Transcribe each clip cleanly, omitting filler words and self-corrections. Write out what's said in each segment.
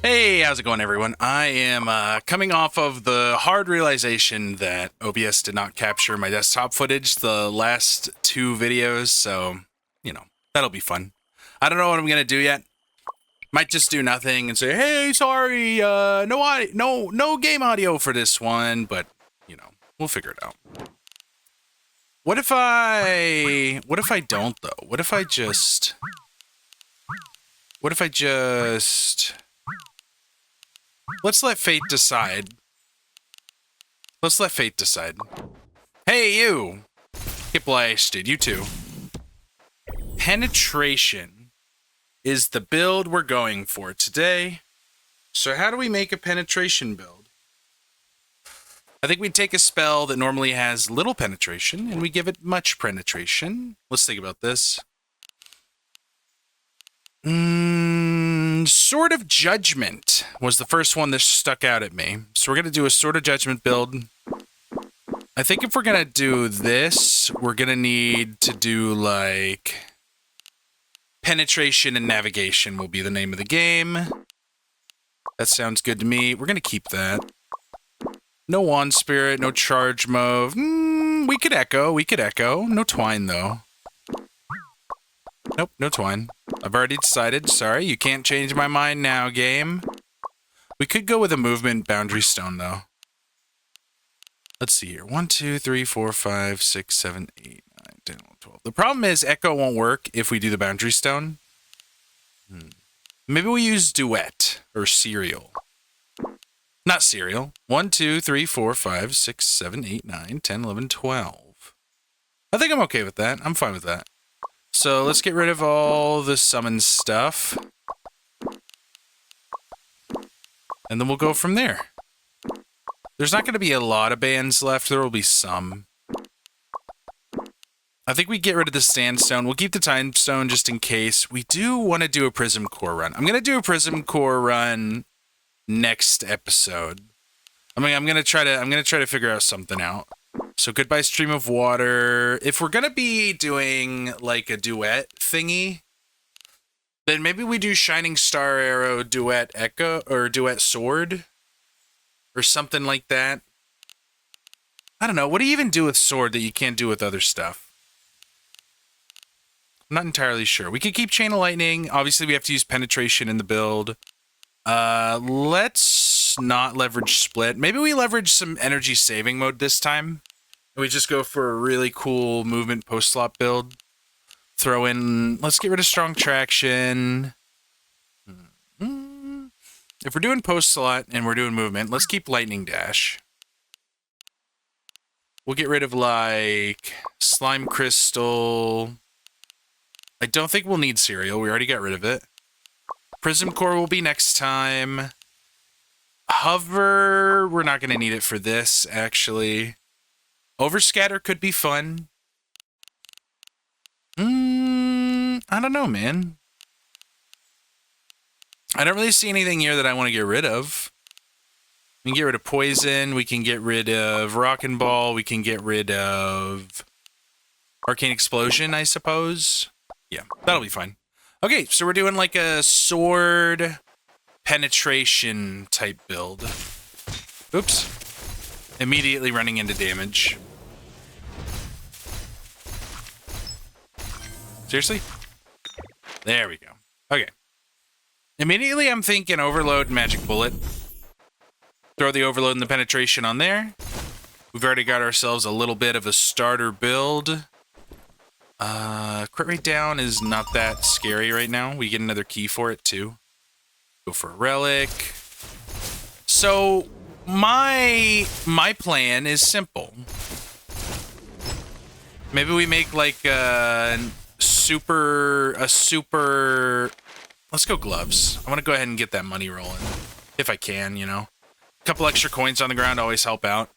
Hey, how's it going, everyone? I am coming off of the hard realization that OBS did not capture my desktop footage the last two videos, so, that'll be fun. I don't know what I'm going to do yet. Might just do nothing and say, hey, sorry, no game audio for this one, but, we'll figure it out. What if I don't, though? What if I just... Let's let fate decide. Hey, you! Get blasted, you too. Penetration is the build we're going for today. So how do we make a penetration build? I think we take a spell that normally has little penetration, and we give it much penetration. Let's think about this. Sword of Judgment was the first one that stuck out at me. So we're going to do a Sword of Judgment build. I think if we're going to do this, we're going to need to do, like... Penetration and Navigation will be the name of the game. That sounds good to me. We're going to keep that. No Wand Spirit, no Charge Move. We could Echo. No Twine, though. Nope, no Twine. I've already decided. Sorry, you can't change my mind now, game. We could go with a movement boundary stone, though. Let's see here. 1, 2, 3, 4, 5, 6, 7, 8, 9, 10, 11, 12. The problem is Echo won't work if we do the boundary stone. Maybe we use Duet or Serial. Not Serial. 1, 2, 3, 4, 5, 6, 7, 8, 9, 10, 11, 12. I think I'm okay with that. I'm fine with that. So let's get rid of all the summon stuff. And then we'll go from there. There's not going to be a lot of bands left. There will be some. I think we get rid of the Sandstone. We'll keep the Time Stone just in case. We do want to do a Prism Core run. I'm going to do a Prism Core run next episode. I'm going to try to figure out something out. So goodbye Stream of Water. If we're going to be doing like a duet thingy, then maybe we do Shining Star Arrow, Duet Echo, or Duet Sword, or something like that. I don't know. What do you even do with Sword that you can't do with other stuff? I'm not entirely sure. We could keep Chain of Lightning. Obviously, we have to use Penetration in the build. Let's not leverage Split. Maybe we leverage some Energy Saving Mode this time. We just go for a really cool movement post-slot build. Throw in... Let's get rid of Strong Traction. If we're doing post-slot and we're doing movement, let's keep Lightning Dash. We'll get rid of, like, Slime Crystal. I don't think we'll need Cereal. We already got rid of it. Prism Core will be next time. Hover... We're not going to need it for this, actually. Overscatter could be fun. I don't know, man. I don't really see anything here that I want to get rid of. We can get rid of Poison. We can get rid of Rockin' Ball. We can get rid of Arcane Explosion, I suppose. Yeah, that'll be fine. Okay, so we're doing like a sword penetration type build. Oops. Immediately running into damage. Seriously? There we go. Okay. Immediately I'm thinking Overload and Magic Bullet. Throw the Overload and the Penetration on there. We've already got ourselves a little bit of a starter build. Crit rate down is not that scary right now. We get another key for it too. Go for a Relic. So... My plan is simple. Maybe we make like a super... Let's go Gloves. I want to go ahead and get that money rolling. If I can, you know. A couple extra coins on the ground always help out.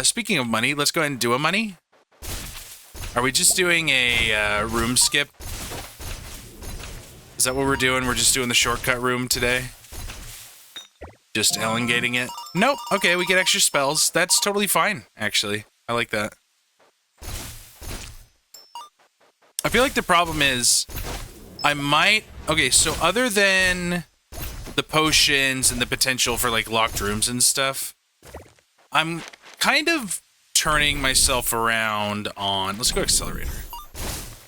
Speaking of money, let's go ahead and do a money. Are we just doing a room skip? Is that what we're doing? We're just doing the shortcut room today? Just elongating it? Nope. Okay, we get extra spells. That's totally fine, actually. I like that. I feel like the problem is I might... Okay, so other than the potions and the potential for like locked rooms and stuff, I'm kind of turning myself around on... Let's go accelerator.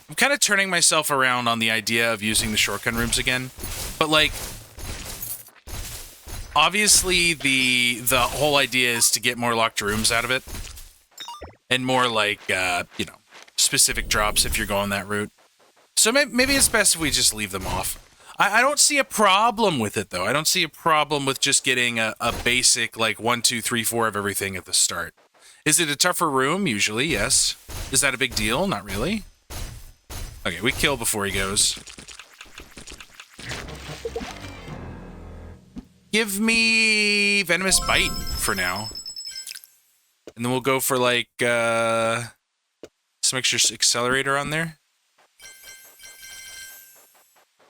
I'm kind of turning myself around on the idea of using the shotgun rooms again. But like, obviously the whole idea is to get more locked rooms out of it. And more like, you know, specific drops if you're going that route. So maybe it's best if we just leave them off. I don't see a problem with it, though. I don't see a problem with just getting a basic, like, 1, 2, 3, 4 of everything at the start. Is it a tougher room? Usually, yes. Is that a big deal? Not really. Okay, we kill before he goes. Give me Venomous Bite for now. And then we'll go for, like, some extra accelerator on there.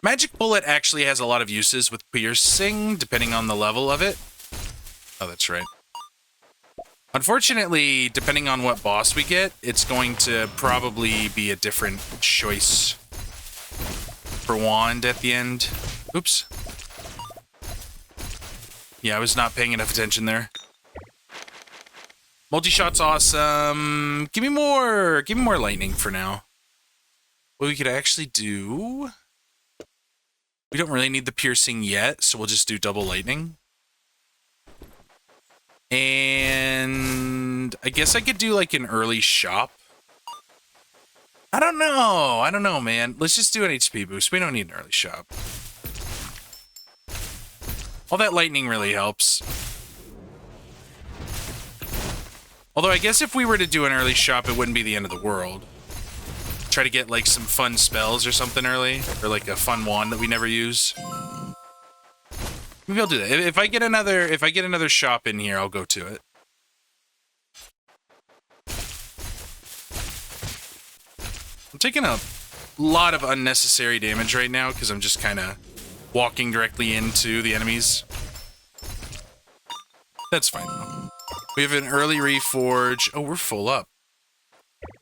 Magic Bullet actually has a lot of uses with piercing, depending on the level of it. Oh, that's right. Unfortunately, depending on what boss we get, it's going to probably be a different choice for wand at the end. Oops. Yeah, I was not paying enough attention there. Multi-shot's awesome. Give me more lightning for now. What we could actually do... We don't really need the piercing yet, so we'll just do double lightning. And I guess I could do like an early shop. I don't know, man. Let's just do an HP boost. We don't need an early shop. All that lightning really helps. Although I guess if we were to do an early shop, it wouldn't be the end of the world. Try to get like some fun spells or something early, or like a fun wand that we never use. Maybe I'll do that. If I get another shop in here, I'll go to it. I'm taking a lot of unnecessary damage right now because I'm just kind of walking directly into the enemies. That's fine though. We have an early reforge. Oh, we're full up.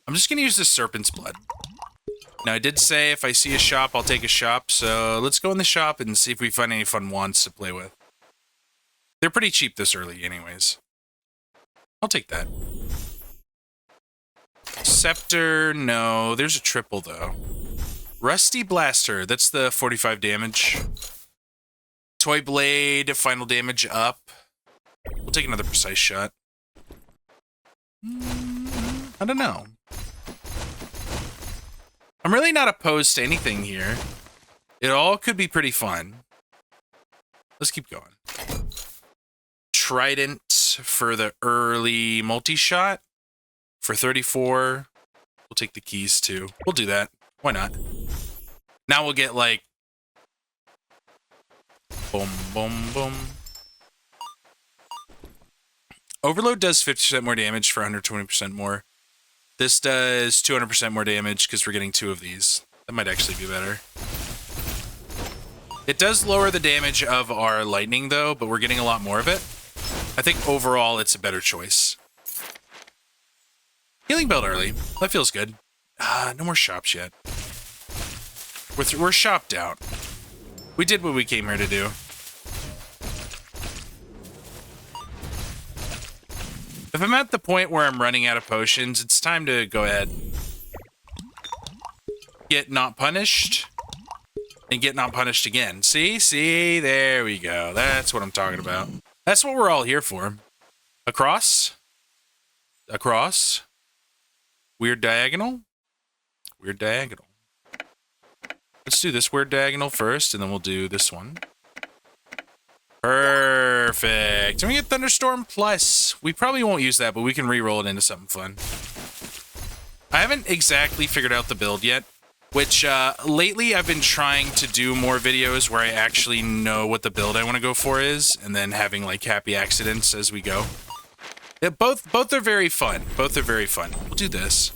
I'm just gonna use this Serpent's Blood. Now, I did say if I see a shop, I'll take a shop, so let's go in the shop and see if we find any fun wands to play with. They're pretty cheap this early anyways. I'll take that. Scepter, no. There's a triple, though. Rusty Blaster, that's the 45 damage. Toy Blade, final damage up. We'll take another precise shot. I don't know. I'm really not opposed to anything here. It all could be pretty fun. Let's keep going. Trident for the early multi-shot. For 34. We'll take the keys too. We'll do that. Why not? Now we'll get like... Boom, boom, boom. Overload does 50% more damage for 120% more. This does 200% more damage because we're getting 2 of these. That might actually be better. It does lower the damage of our lightning, though, but we're getting a lot more of it. I think overall it's a better choice. Healing belt early. That feels good. No more shops yet. We're shopped out. We did what we came here to do. If I'm at the point where I'm running out of potions, it's time to go ahead. Get not punished. And get not punished again. See? There we go. That's what I'm talking about. That's what we're all here for. Across. Across. Weird diagonal. Weird diagonal. Let's do this weird diagonal first, and then we'll do this one. Perfect. And we get Thunderstorm Plus. We probably won't use that, but we can re-roll it into something fun. I haven't exactly figured out the build yet, which lately I've been trying to do more videos where I actually know what the build I want to go for is, and then having like happy accidents as we go. Yeah, both are very fun. Both are very fun. We'll do this.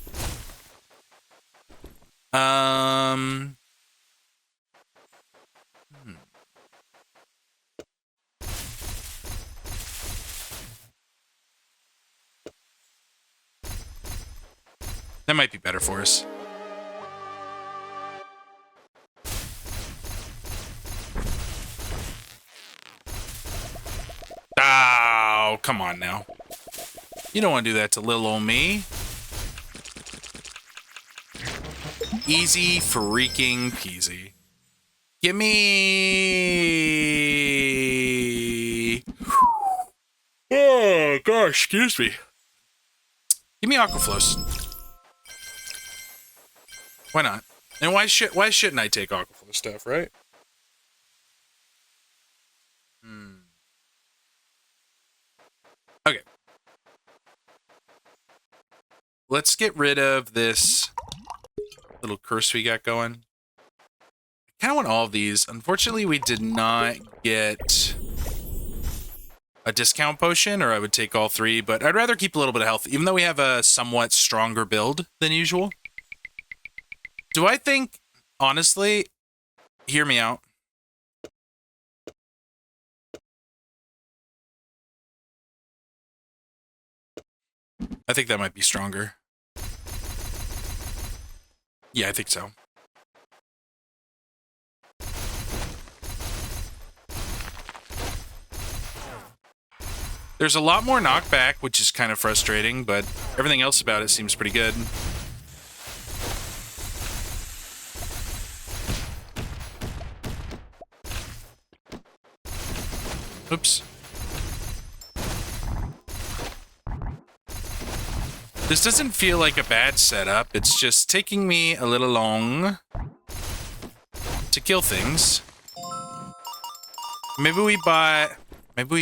That might be better for us. come on now. You don't want to do that to little old me. Easy freaking peasy. Gimme. Oh, gosh, excuse me. Give me Aquaflows. Why not? And why shouldn't I take Aquaflow stuff, right? Okay. Let's get rid of this little curse we got going. I kind of want all of these. Unfortunately, we did not get a discount potion, or I would take all three, but I'd rather keep a little bit of health, even though we have a somewhat stronger build than usual. Do I think, honestly, hear me out. I think that might be stronger. Yeah, I think so. There's a lot more knockback, which is kind of frustrating, but everything else about it seems pretty good. Oops. This doesn't feel like a bad setup. It's just taking me a little long to kill things. Maybe we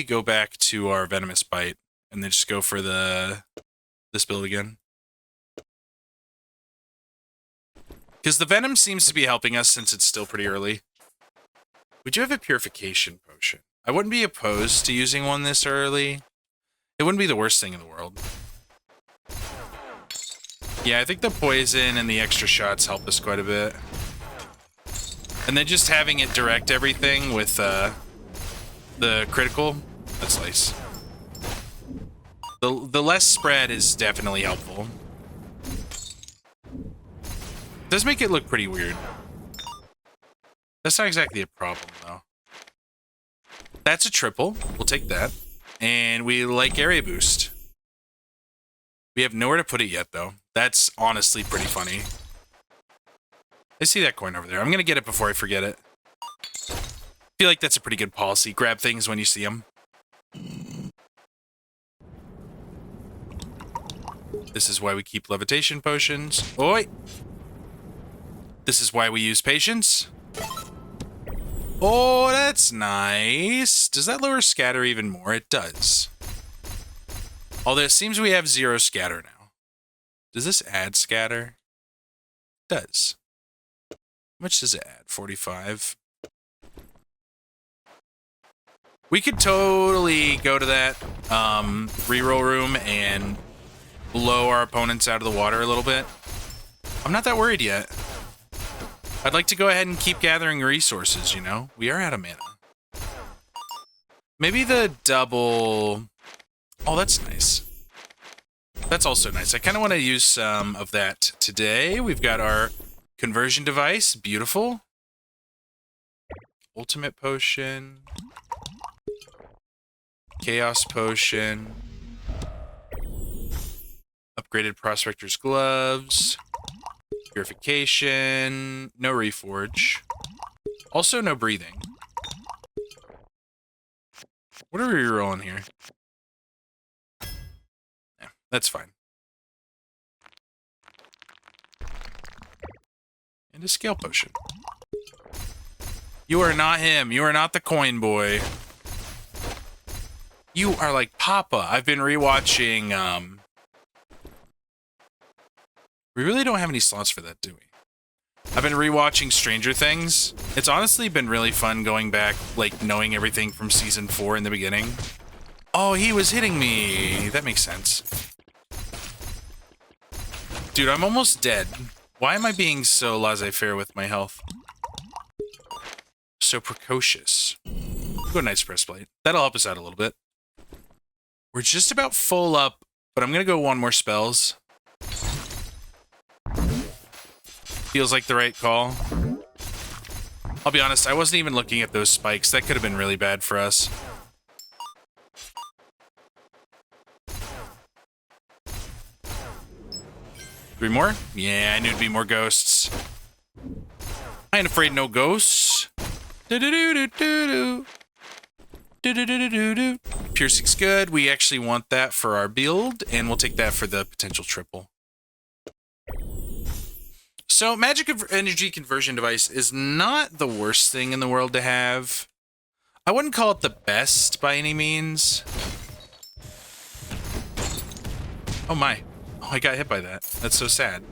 go back to our Venomous Bite and then just go for this build again. Because the Venom seems to be helping us since it's still pretty early. We do have a Purification Potion. I wouldn't be opposed to using one this early. It wouldn't be the worst thing in the world. Yeah, I think the poison and the extra shots help us quite a bit. And then just having it direct everything with the critical, that's nice. The less spread is definitely helpful. It does make it look pretty weird. That's not exactly a problem, though. That's a triple. We'll take that. And we like area boost. We have nowhere to put it yet, though. That's honestly pretty funny. I see that coin over there. I'm going to get it before I forget it. I feel like that's a pretty good policy. Grab things when you see them. This is why we keep levitation potions. Oi! This is why we use patience. Oh, that's nice. Does that lower scatter even more? It does. Although it seems we have 0 scatter now. Does this add scatter? It does. How much does it add? 45. We could totally go to that reroll room and blow our opponents out of the water a little bit. I'm not that worried yet. I'd like to go ahead and keep gathering resources, you know? We are out of mana. Maybe the double... Oh, that's nice. That's also nice. I kind of want to use some of that today. We've got our conversion device. Beautiful. Ultimate potion. Chaos potion. Upgraded Prospector's gloves. Purification. No reforge. Also no breathing. What are we rolling here? Yeah, that's fine. And a scale potion. You are not him. You are not the coin boy. You are like Papa. I've been rewatching, we really don't have any slots for that, do we? I've been rewatching Stranger Things. It's honestly been really fun going back, like, knowing everything from season 4 in the beginning. Oh, he was hitting me. That makes sense. Dude, I'm almost dead. Why am I being so laissez-faire with my health? So precocious. Go Knight's Breastplate. That'll help us out a little bit. We're just about full up, but I'm gonna go one more spells. Feels like the right call. I'll be honest, I wasn't even looking at those spikes. That could have been really bad for us. 3 more? Yeah, I knew it'd be more ghosts. I ain't afraid no ghosts. Do-do-do-do-do-do. Do-do-do-do-do-do. Piercing's good. We actually want that for our build, and we'll take that for the potential triple. So, magic energy conversion device is not the worst thing in the world to have. I wouldn't call it the best by any means. Oh my. Oh, I got hit by that. That's so sad.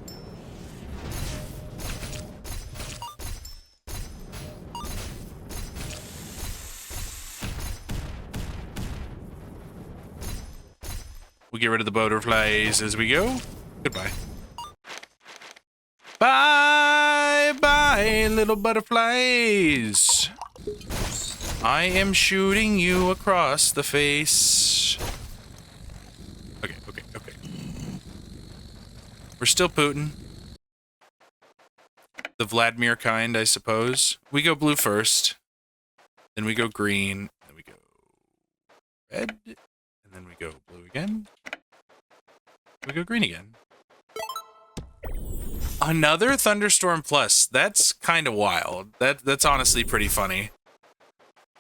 We'll get rid of the butterflies as we go. Goodbye. Bye, bye, little butterflies. I am shooting you across the face. Okay. We're still Putin. The Vladimir kind, I suppose. We go blue first. Then we go green. Then we go red. And then we go blue again. We go green again. Another Thunderstorm Plus. That's kind of wild. That's honestly pretty funny.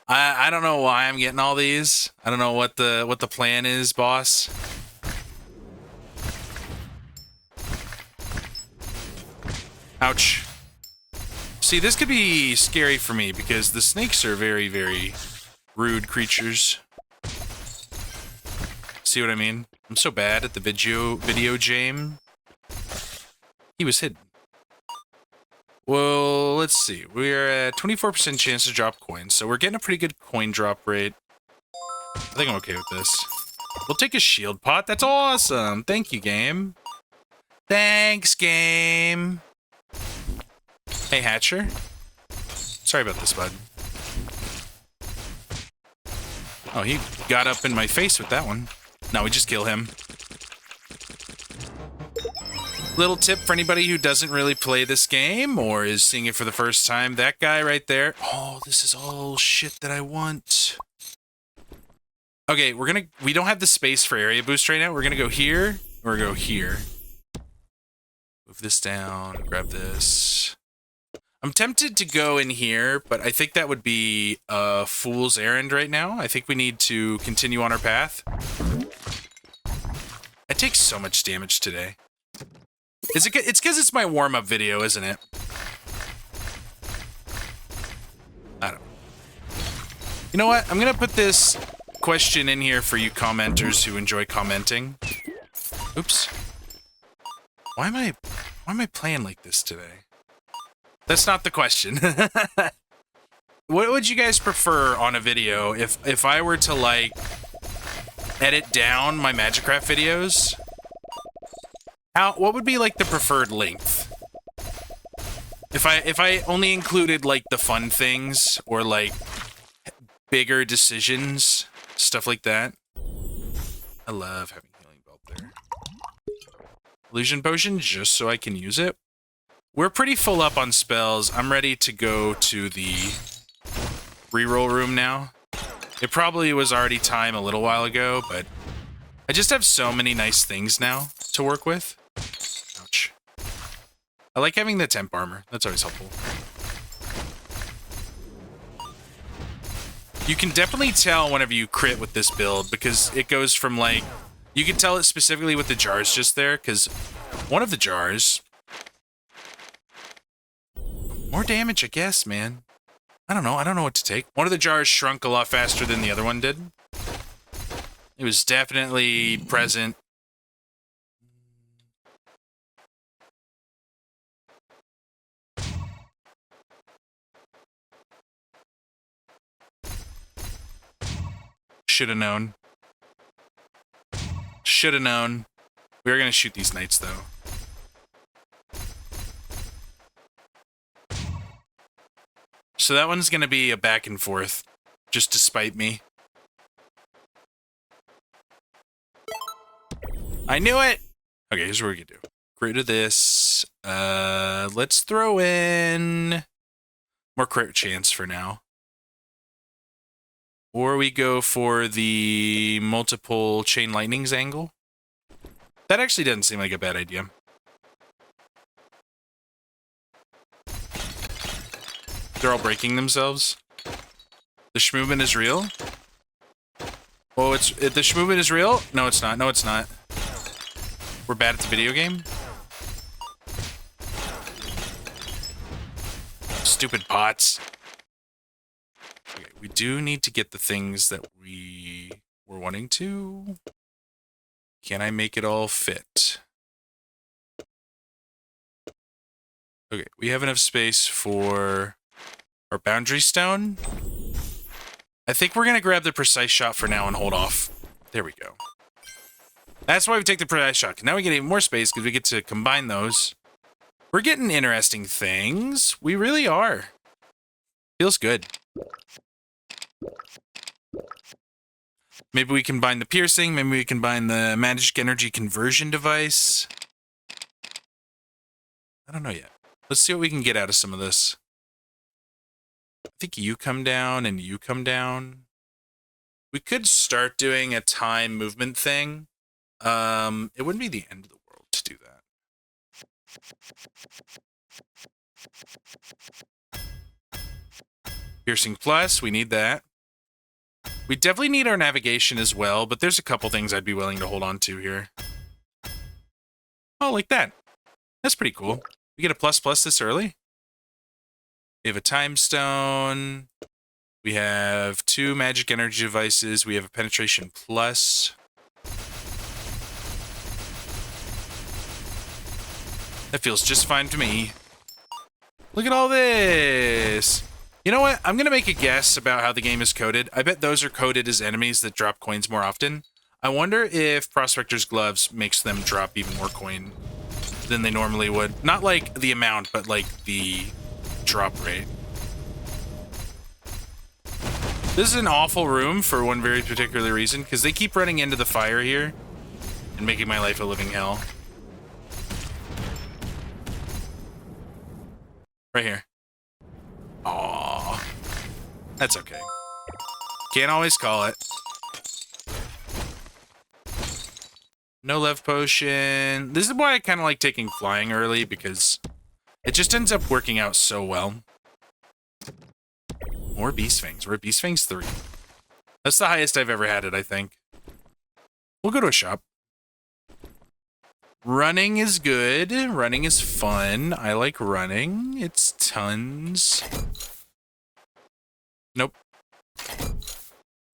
I don't know why I'm getting all these. I don't know what the plan is, boss. Ouch. See, this could be scary for me because the snakes are very, very rude creatures. See what I mean? I'm so bad at the video game. He was hidden. Well, let's see. We're at 24% chance to drop coins, so we're getting a pretty good coin drop rate. I think I'm okay with this. We'll take a shield pot. That's awesome. Thank you, game. Thanks, game. Hey, Hatcher. Sorry about this, bud. Oh, he got up in my face with that one. No, we just kill him. Little tip for anybody who doesn't really play this game or is seeing it for the first time. That guy right there. Oh, this is all shit that I want. Okay, we don't have the space for area boost right now. We're gonna go here or go here. Move this down, grab this. I'm tempted to go in here, but I think that would be a fool's errand right now. I think we need to continue on our path. I take so much damage today. It's because it's my warm-up video, isn't it? I don't know. You know what? I'm going to put this question in here for you commenters who enjoy commenting. Oops. Why am I playing like this today? That's not the question. What would you guys prefer on a video if I were to, like, edit down my Magicraft videos? What would be, like, the preferred length? If I only included, like, the fun things or, like, bigger decisions, stuff like that. I love having healing belt there. Illusion potion, just so I can use it. We're pretty full up on spells. I'm ready to go to the reroll room now. It probably was already time a little while ago, but I just have so many nice things now to work with. Ouch. I like having the temp armor. That's always helpful. You can definitely tell whenever you crit with this build because it goes from, like, you can tell it specifically with the jars just there because one of the jars... More damage, I guess, man. I don't know. I don't know what to take. One of the jars shrunk a lot faster than the other one did. It was definitely present. Should have known. Should have known. We were going to shoot these knights, though. So that one's going to be a back and forth, just to spite me. I knew it! Okay, here's what we can do. Get rid of this. Let's throw in more crit chance for now. Or we go for the multiple chain lightnings angle. That actually doesn't seem like a bad idea. They're all breaking themselves. The schmovement is real? Oh, the schmovement is real? No, it's not. No, it's not. We're bad at the video game? Stupid bots. Okay, we do need to get the things that we were wanting to. Can I make it all fit? Okay, we have enough space for our boundary stone. I think we're going to grab the precise shot for now and hold off. There we go. That's why we take the precise shot. Now we get even more space because we get to combine those. We're getting interesting things. We really are. Feels good. Maybe we combine the piercing. Maybe we combine the magic energy conversion device. I don't know yet. Let's see what we can get out of some of this. I think you come down and you come down. We could start doing a time movement thing. It wouldn't be the end of the world to do that. Piercing plus, we need that. We definitely need our navigation as well, but there's a couple things I'd be willing to hold on to here. Oh, like that. That's pretty cool. We get a plus this early. We have a time stone. We have 2 magic energy devices. We have a penetration plus. That feels just fine to me. Look at all this. You know what? I'm going to make a guess about how the game is coded. I bet those are coded as enemies that drop coins more often. I wonder if Prospector's Gloves makes them drop even more coin than they normally would. Not like the amount, but like the drop rate. This is an awful room for one very particular reason, because they keep running into the fire here and making my life a living hell. Right here. Aww. That's okay. Can't always call it. No Lev Potion. This is why I kind of like taking flying early, because it just ends up working out so well. More Beast Fangs. We're at Beast Fangs 3. That's the highest I've ever had it, I think. We'll go to a shop. Running is good. Running is fun. I like running. It's tons. Nope.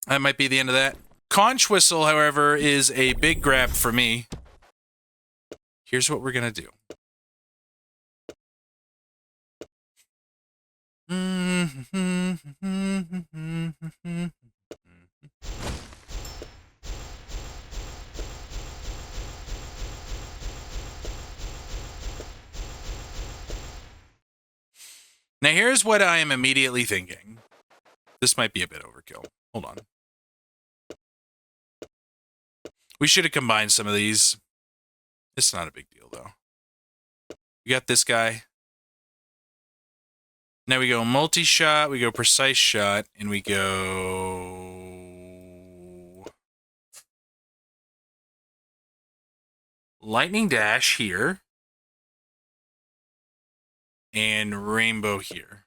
That might be the end of that. Conch Whistle, however, is a big grab for me. Here's what we're gonna do. Now here's what I am immediately thinking. This might be a bit overkill. Hold on. We should have combined some of these. It's not a big deal, though. We got this guy. Now we go multi-shot, we go precise shot, and we go lightning dash here. And rainbow here.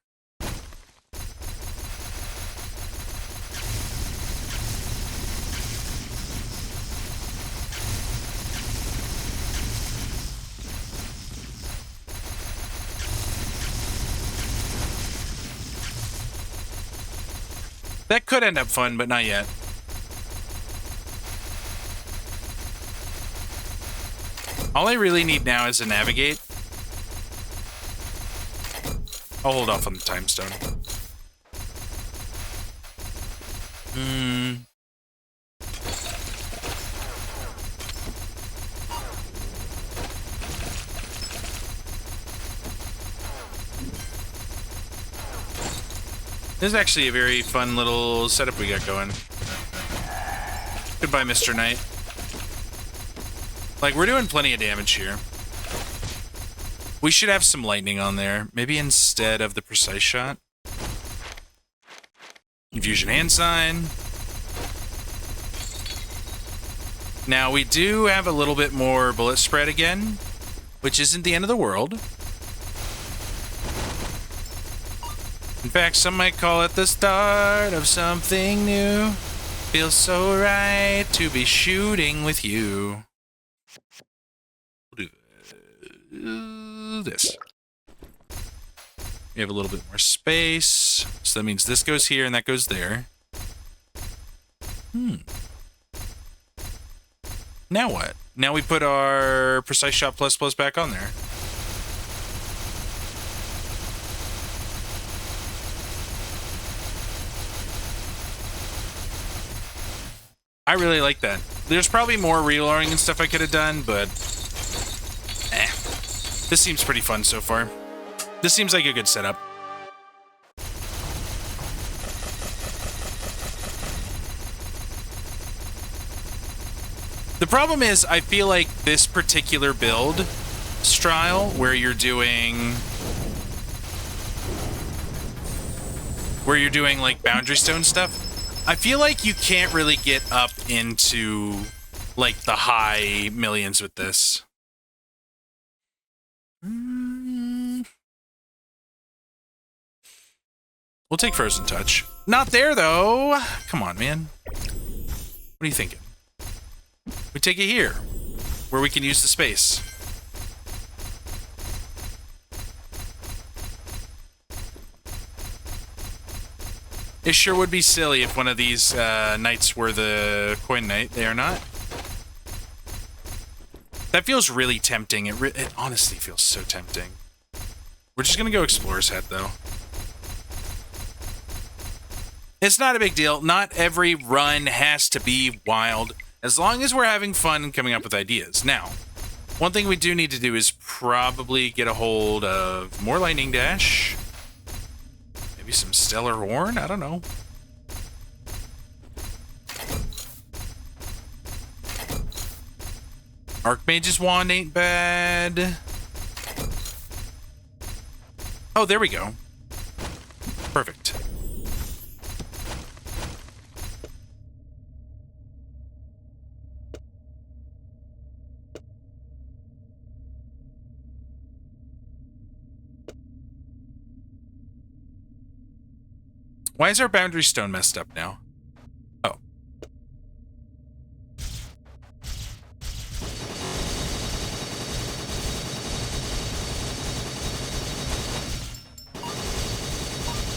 That could end up fun, but not yet. All I really need now is a navigate. I'll hold off on the time stone. This is actually a very fun little setup we got going. Goodbye, Mr. Knight. Like, we're doing plenty of damage here. We should have some lightning on there. Maybe instead of the precise shot. Infusion hand sign. Now, we do have a little bit more bullet spread again, which isn't the end of the world. In fact, some might call it the start of something new. Feels so right to be shooting with you. We'll do this. We have a little bit more space. So that means this goes here and that goes there. Now what? Now we put our Precise Shot Plus Plus back on there. I really like that. There's probably more reloading and stuff I could have done, but this seems pretty fun so far. This seems like a good setup. The problem is, I feel like this particular build style, where you're doing like boundary stone stuff, I feel like you can't really get up into like the high millions with this. We'll take Frozen Touch. Not there though. Come on, man. What are you thinking? We take it here, where we can use the space. It sure would be silly if one of these knights were the coin knight. They are not. That feels really tempting. It honestly feels so tempting. We're just gonna go Explorer's Hat, though. It's not a big deal. Not every run has to be wild, as long as we're having fun and coming up with ideas. Now, one thing we do need to do is probably get a hold of more Lightning Dash. Maybe some Stellar Horn? I don't know. Archmage's Wand ain't bad. Oh, there we go. Perfect. Why is our boundary stone messed up now? Oh.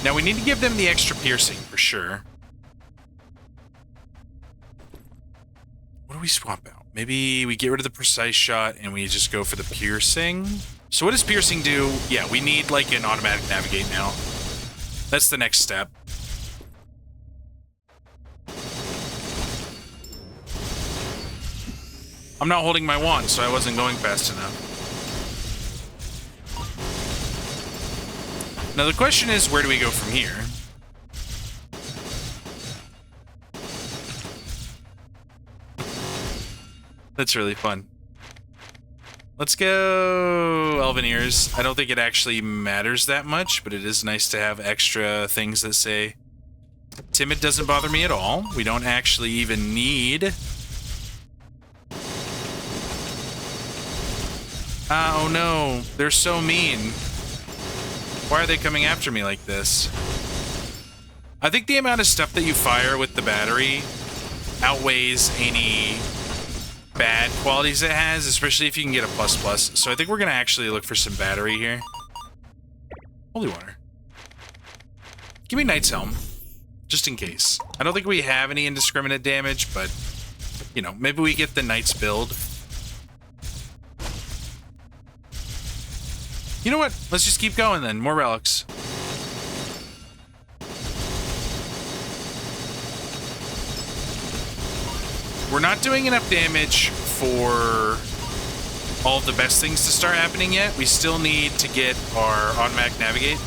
Now we need to give them the extra piercing for sure. What do we swap out? Maybe we get rid of the Precise Shot and we just go for the piercing. So what does piercing do? Yeah, we need like an automatic navigate now. That's the next step. I'm not holding my wand, so I wasn't going fast enough. Now the question is, where do we go from here? That's really fun. Let's go Elven Ears. I don't think it actually matters that much, but it is nice to have extra things that say Timid doesn't bother me at all. We don't actually even need... oh no, they're so mean. Why are they coming after me like this? I think the amount of stuff that you fire with the battery outweighs any bad qualities it has, especially if you can get a ++. So I think we're gonna actually look for some battery here. Holy water. Give me Knight's Helm, just in case. I don't think we have any indiscriminate damage, but, you know, maybe we get the Knight's build. You know what? Let's just keep going then. More relics. We're not doing enough damage for all of the best things to start happening yet. We still need to get our automatic navigate.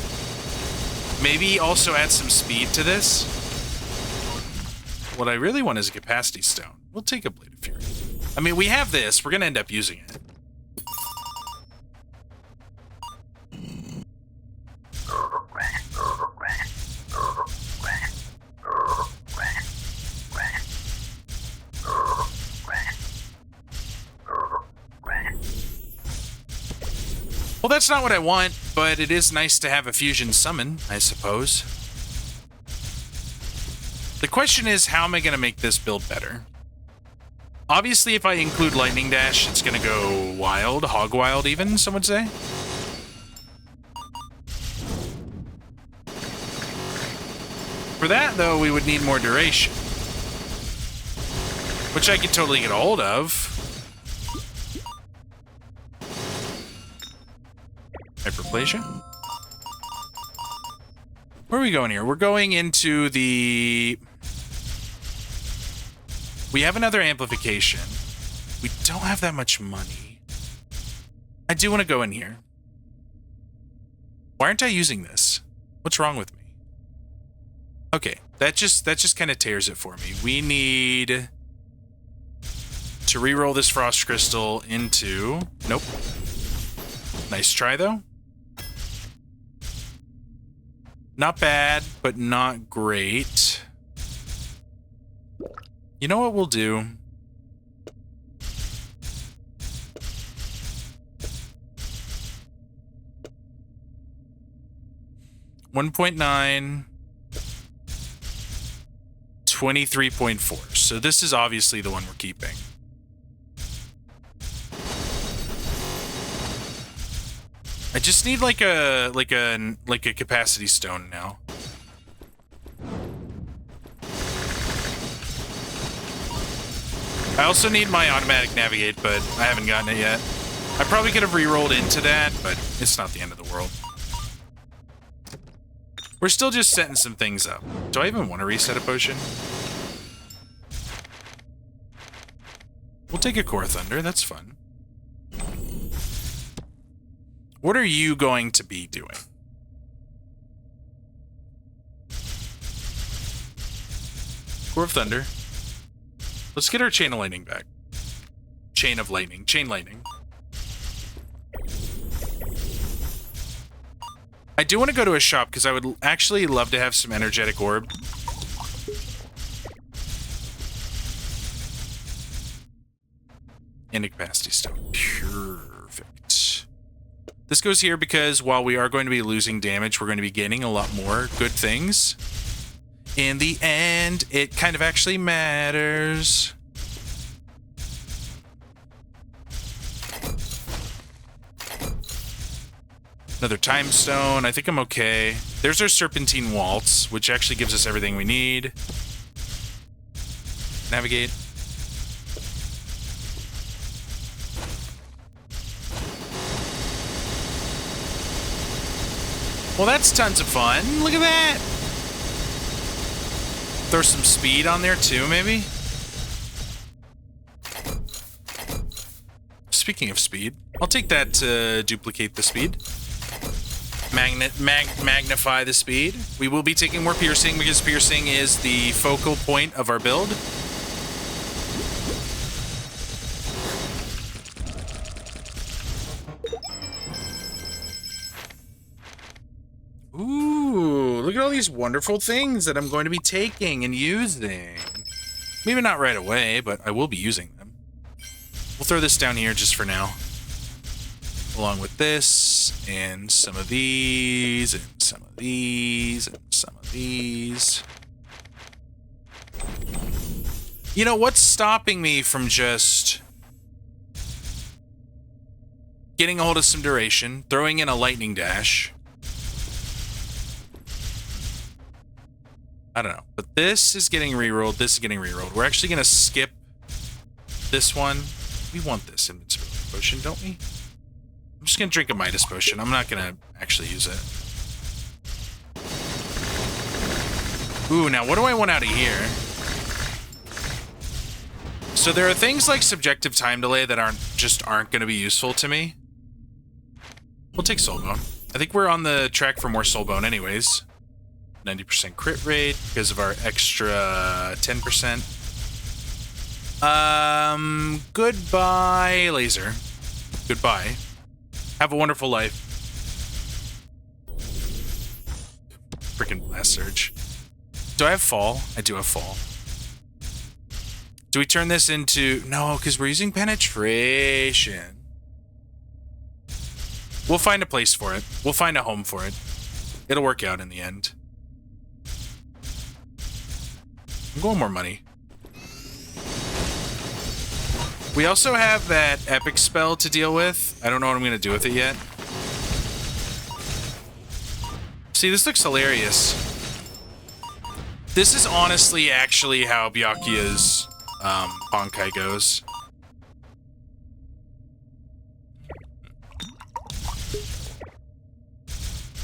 Maybe also add some speed to this. What I really want is a capacity stone. We'll take a Blade of Fury. I mean, we have this. We're going to end up using it. Well, that's not what I want. But it is nice to have a fusion summon, I suppose. The question is, how am I going to make this build better? Obviously, if I include Lightning Dash, it's going to go wild, hog wild even, some would say. For that, though, we would need more duration. Which I could totally get a hold of. Hyperplasia? Where are we going here? We're going into the... We have another amplification. We don't have that much money. I do want to go in here. Why aren't I using this? What's wrong with me? Okay, that just kind of tears it for me. We need to re-roll this Frost Crystal into... Nope. Nice try, though. Not bad, but not great. You know what we'll do? $1.9, 23.4. So this is obviously the one we're keeping. I just need like a capacity stone now. I also need my automatic navigate, but I haven't gotten it yet. I probably could have re-rolled into that, but it's not the end of the world. We're still just setting some things up. Do I even want to reset a potion? We'll take a Core Thunder, that's fun. What are you going to be doing? Core of Thunder. Let's get our Chain of Lightning back. Chain of Lightning. Chain Lightning. I do want to go to a shop because I would actually love to have some Energetic Orb. And a Capacity Stone. Perfect. This goes here because while we are going to be losing damage, we're going to be gaining a lot more good things. In the end, it kind of actually matters. Another Time Stone. I think I'm okay. There's our Serpentine Waltz, which actually gives us everything we need. Navigate. Well, that's tons of fun. Look at that. Throw some speed on there too, maybe? Speaking of speed, I'll take that to duplicate the speed. Magnify the speed. We will be taking more piercing because piercing is the focal point of our build. Ooh, look at all these wonderful things that I'm going to be taking and using. Maybe not right away, but I will be using them. We'll throw this down here just for now. Along with this, and some of these, and some of these, and some of these. You know, what's stopping me from just getting a hold of some duration, throwing in a lightning dash? I don't know, but this is getting rerolled, this is getting rerolled. We're actually going to skip this one. We want this invincibility potion, don't we? I'm just going to drink a Midas potion. I'm not going to actually use it. Ooh, now what do I want out of here? So there are things like subjective time delay that aren't going to be useful to me. We'll take Soulbone. I think we're on the track for more Soulbone anyways. 90% crit rate because of our extra 10%. Goodbye, laser. Goodbye. Have a wonderful life. Freaking Blast Surge. Do I have Fall? I do have Fall. Do we turn this into... No, because we're using Penetration. We'll find a place for it. We'll find a home for it. It'll work out in the end. I'm going more money. We also have that epic spell to deal with. I don't know what I'm going to do with it yet. See, this looks hilarious. This is honestly actually how Byakuya's Honkai goes.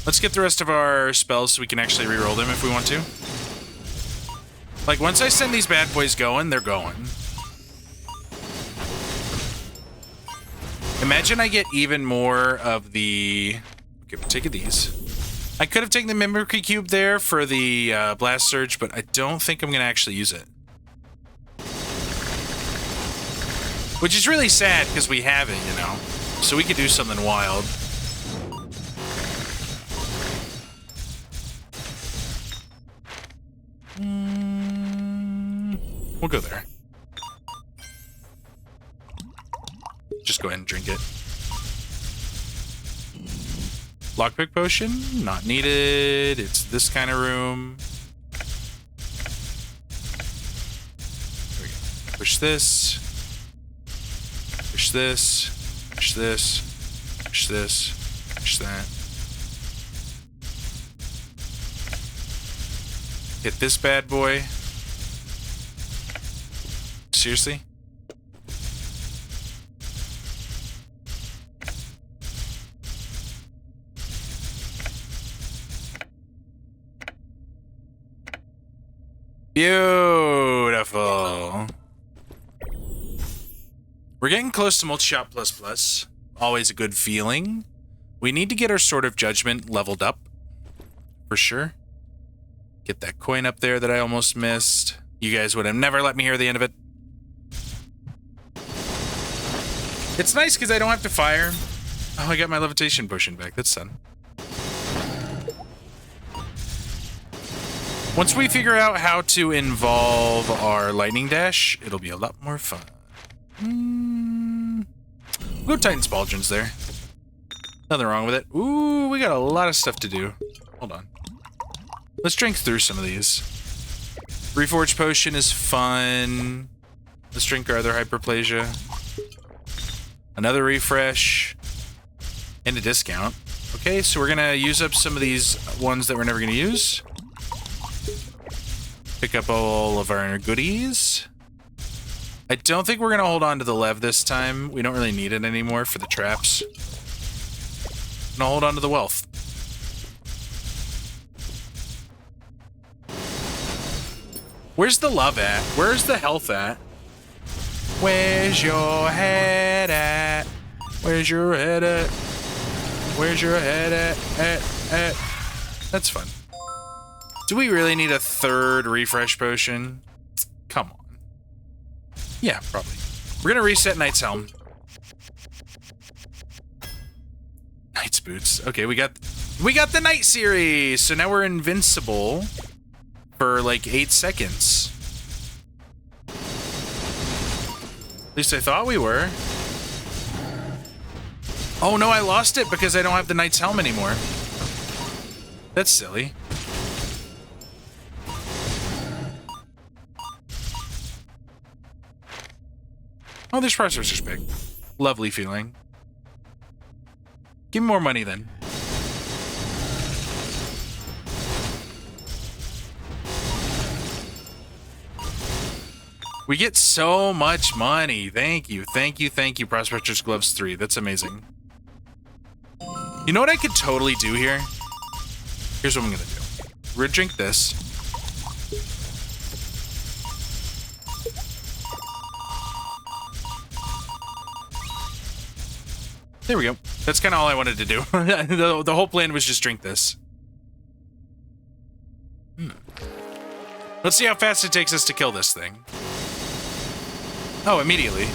Let's get the rest of our spells so we can actually reroll them if we want to. Like, once I send these bad boys going, they're going. Imagine I get even more of the... Okay, we're taking these. I could have taken the Mimicry Cube there for the Blast Surge, but I don't think I'm going to actually use it. Which is really sad, because we have it, you know? So we could do something wild. We'll go there. Just go ahead and drink it. Lockpick potion? Not needed. It's this kind of room. There we go. Push this. Push this. Push this. Push this. Push that. Hit this bad boy. Seriously? Beautiful. We're getting close to multi-shot plus. Always a good feeling. We need to get our Sword of Judgment leveled up. For sure. Get that coin up there that I almost missed. You guys would have never let me hear the end of it. It's nice because I don't have to fire. Oh, I got my levitation potion back. That's fun. Once we figure out how to involve our lightning dash, it'll be a lot more fun. We'll go Titan's Pauldrons there. Nothing wrong with it. Ooh, we got a lot of stuff to do. Hold on. Let's drink through some of these. Reforged Potion is fun. Let's drink our other Hyperplasia. Another refresh. And a discount. Okay, so we're gonna use up some of these ones that we're never gonna use. Pick up all of our goodies. I don't think we're gonna hold on to the Lev this time. We don't really need it anymore for the traps. And I'll hold on to the wealth. Where's the love at? Where's the health at? Where's your head at? Where's your head at? Where's your head at? That's fun. Do we really need a third refresh potion? Come on. Yeah, probably. We're gonna reset Knight's Helm. Knight's Boots. Okay, we got the Knight series! So now we're invincible for like 8 seconds. At least I thought we were. Oh no, I lost it because I don't have the Knight's Helm anymore. That's silly. Oh, this price was just big. Lovely feeling. Give me more money then. We get so much money. Thank you, thank you, thank you, Prospector's Gloves 3. That's amazing. You know what I could totally do here? Here's what I'm gonna do. We're gonna drink this. There we go. That's kind of all I wanted to do. The whole plan was just drink this. Let's see how fast it takes us to kill this thing. Oh, immediately.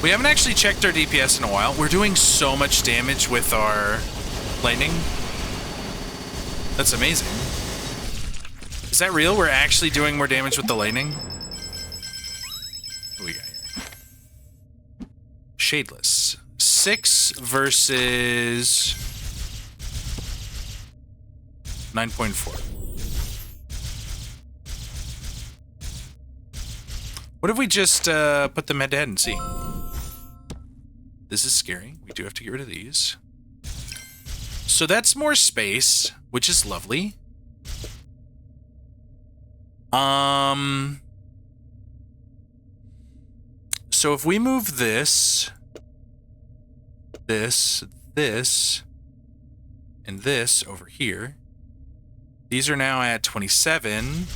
We haven't actually checked our DPS in a while. We're doing so much damage with our lightning. That's amazing. Is that real? We're actually doing more damage with the lightning? What do we got here? Shadeless. 6 versus 9.4. What if we just put them head to head and see? This is scary. We do have to get rid of these. So that's more space, which is lovely. So if we move this, this, and this over here, these are now at 27.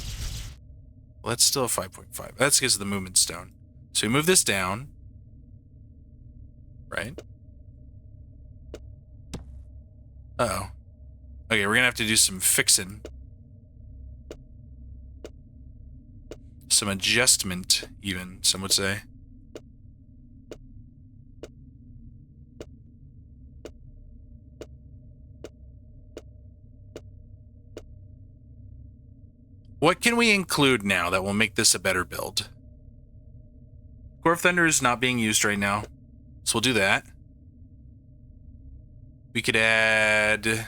Well, that's still a 5.5. That's because of the movement stone. So we move this down. Right? Uh-oh. Okay, we're gonna have to do some fixing. Some adjustment, even, some would say. What can we include now that will make this a better build? Core of Thunder is not being used right now, so we'll do that. We could add...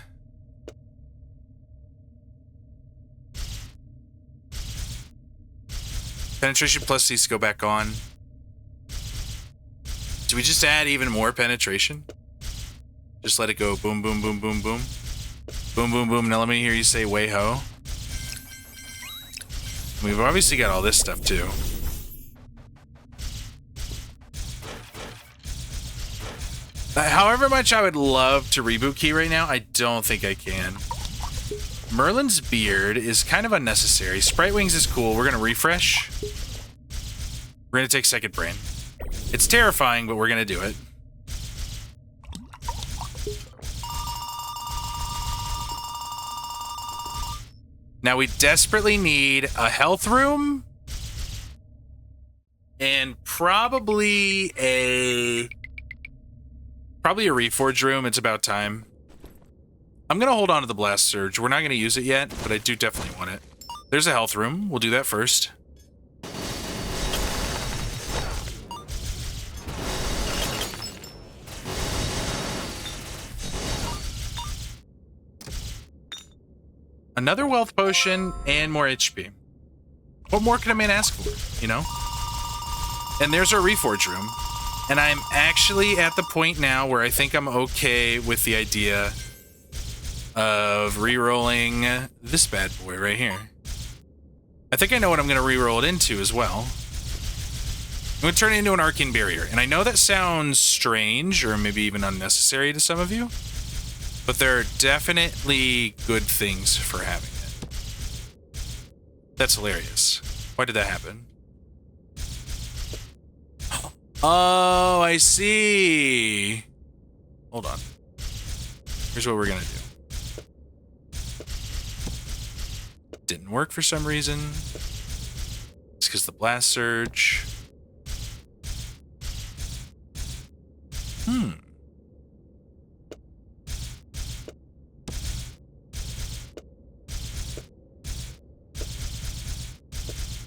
Penetration plus needs to go back on. Do we just add even more penetration? Just let it go boom, boom, boom, boom, boom. Boom, boom, boom. Now let me hear you say way-ho. We've obviously got all this stuff too. However much I would love to reboot key right now, I don't think I can. Merlin's beard is kind of unnecessary. Sprite Wings is cool. We're going to refresh. We're going to take Second Brain. It's terrifying, but we're going to do it. Now we desperately need a health room and probably a reforge room. It's about time. I'm going to hold on to the Blast Surge. We're not going to use it yet, but I do definitely want it. There's a health room. We'll do that first. Another wealth potion and more HP. What more can a man ask for, you know? And there's our reforge room. And I'm actually at the point now where I think I'm okay with the idea of re-rolling this bad boy right here. I think I know what I'm going to re-roll it into as well. I'm going to turn it into an Arcane Barrier. And I know that sounds strange or maybe even unnecessary to some of you, but there are definitely good things for having it. That's hilarious. Why did that happen? Oh, I see. Hold on. Here's what we're going to do. Didn't work for some reason. It's because the Blast Surge.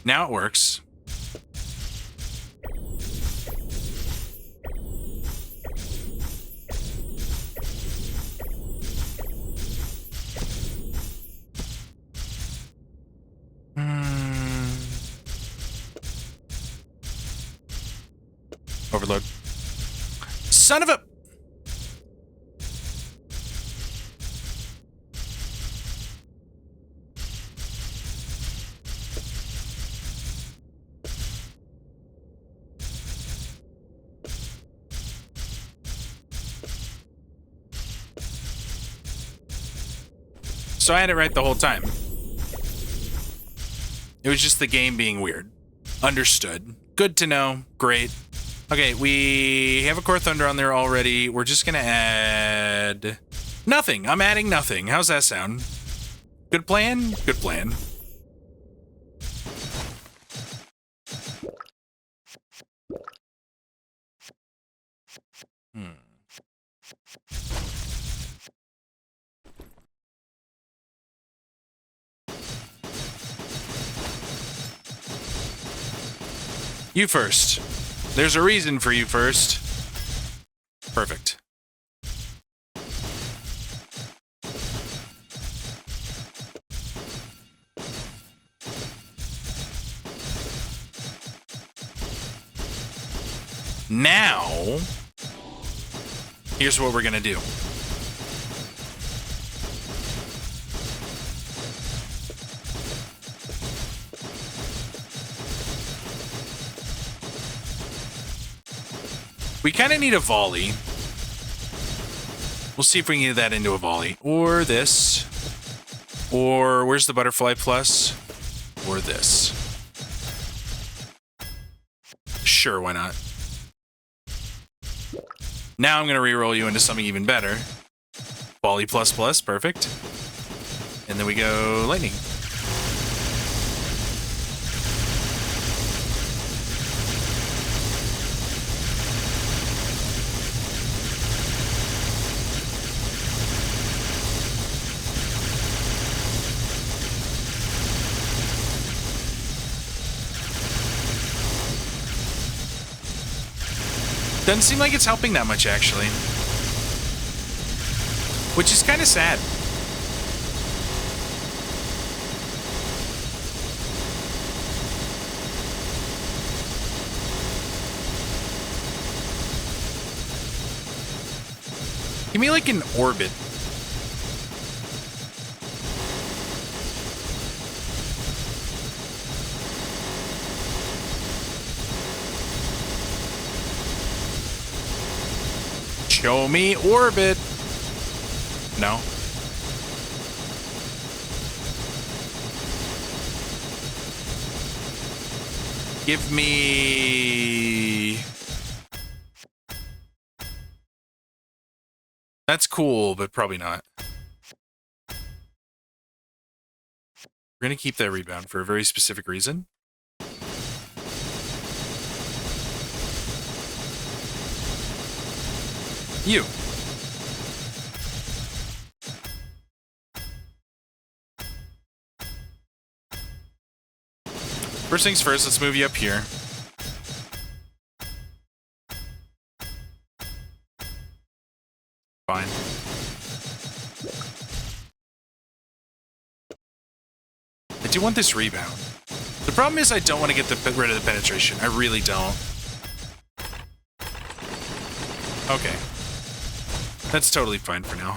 Now it works. Overload. Son of a... So I had it right the whole time. It was just the game being weird. Understood. Good to know. Great. Okay, we have a Core Thunder on there already. We're just gonna add... nothing. I'm adding nothing. How's that sound? Good plan? Good plan. You first. There's a reason for you first. Perfect. Now, here's what we're gonna do. We kind of need a volley. We'll see if we can get that into a volley. Or this. Or where's the butterfly plus? Or this. Sure, why not? Now I'm going to reroll you into something even better. Volley plus plus, perfect. And then we go lightning. Doesn't seem like it's helping that much, actually. Which is kind of sad. Give me like an orbit. Show me orbit. No. Give me... That's cool, but probably not. We're going to keep that rebound for a very specific reason. You. First things first, let's move you up here. Fine. I do want this rebound. The problem is I don't want to get rid of the penetration. I really don't. Okay. That's totally fine for now.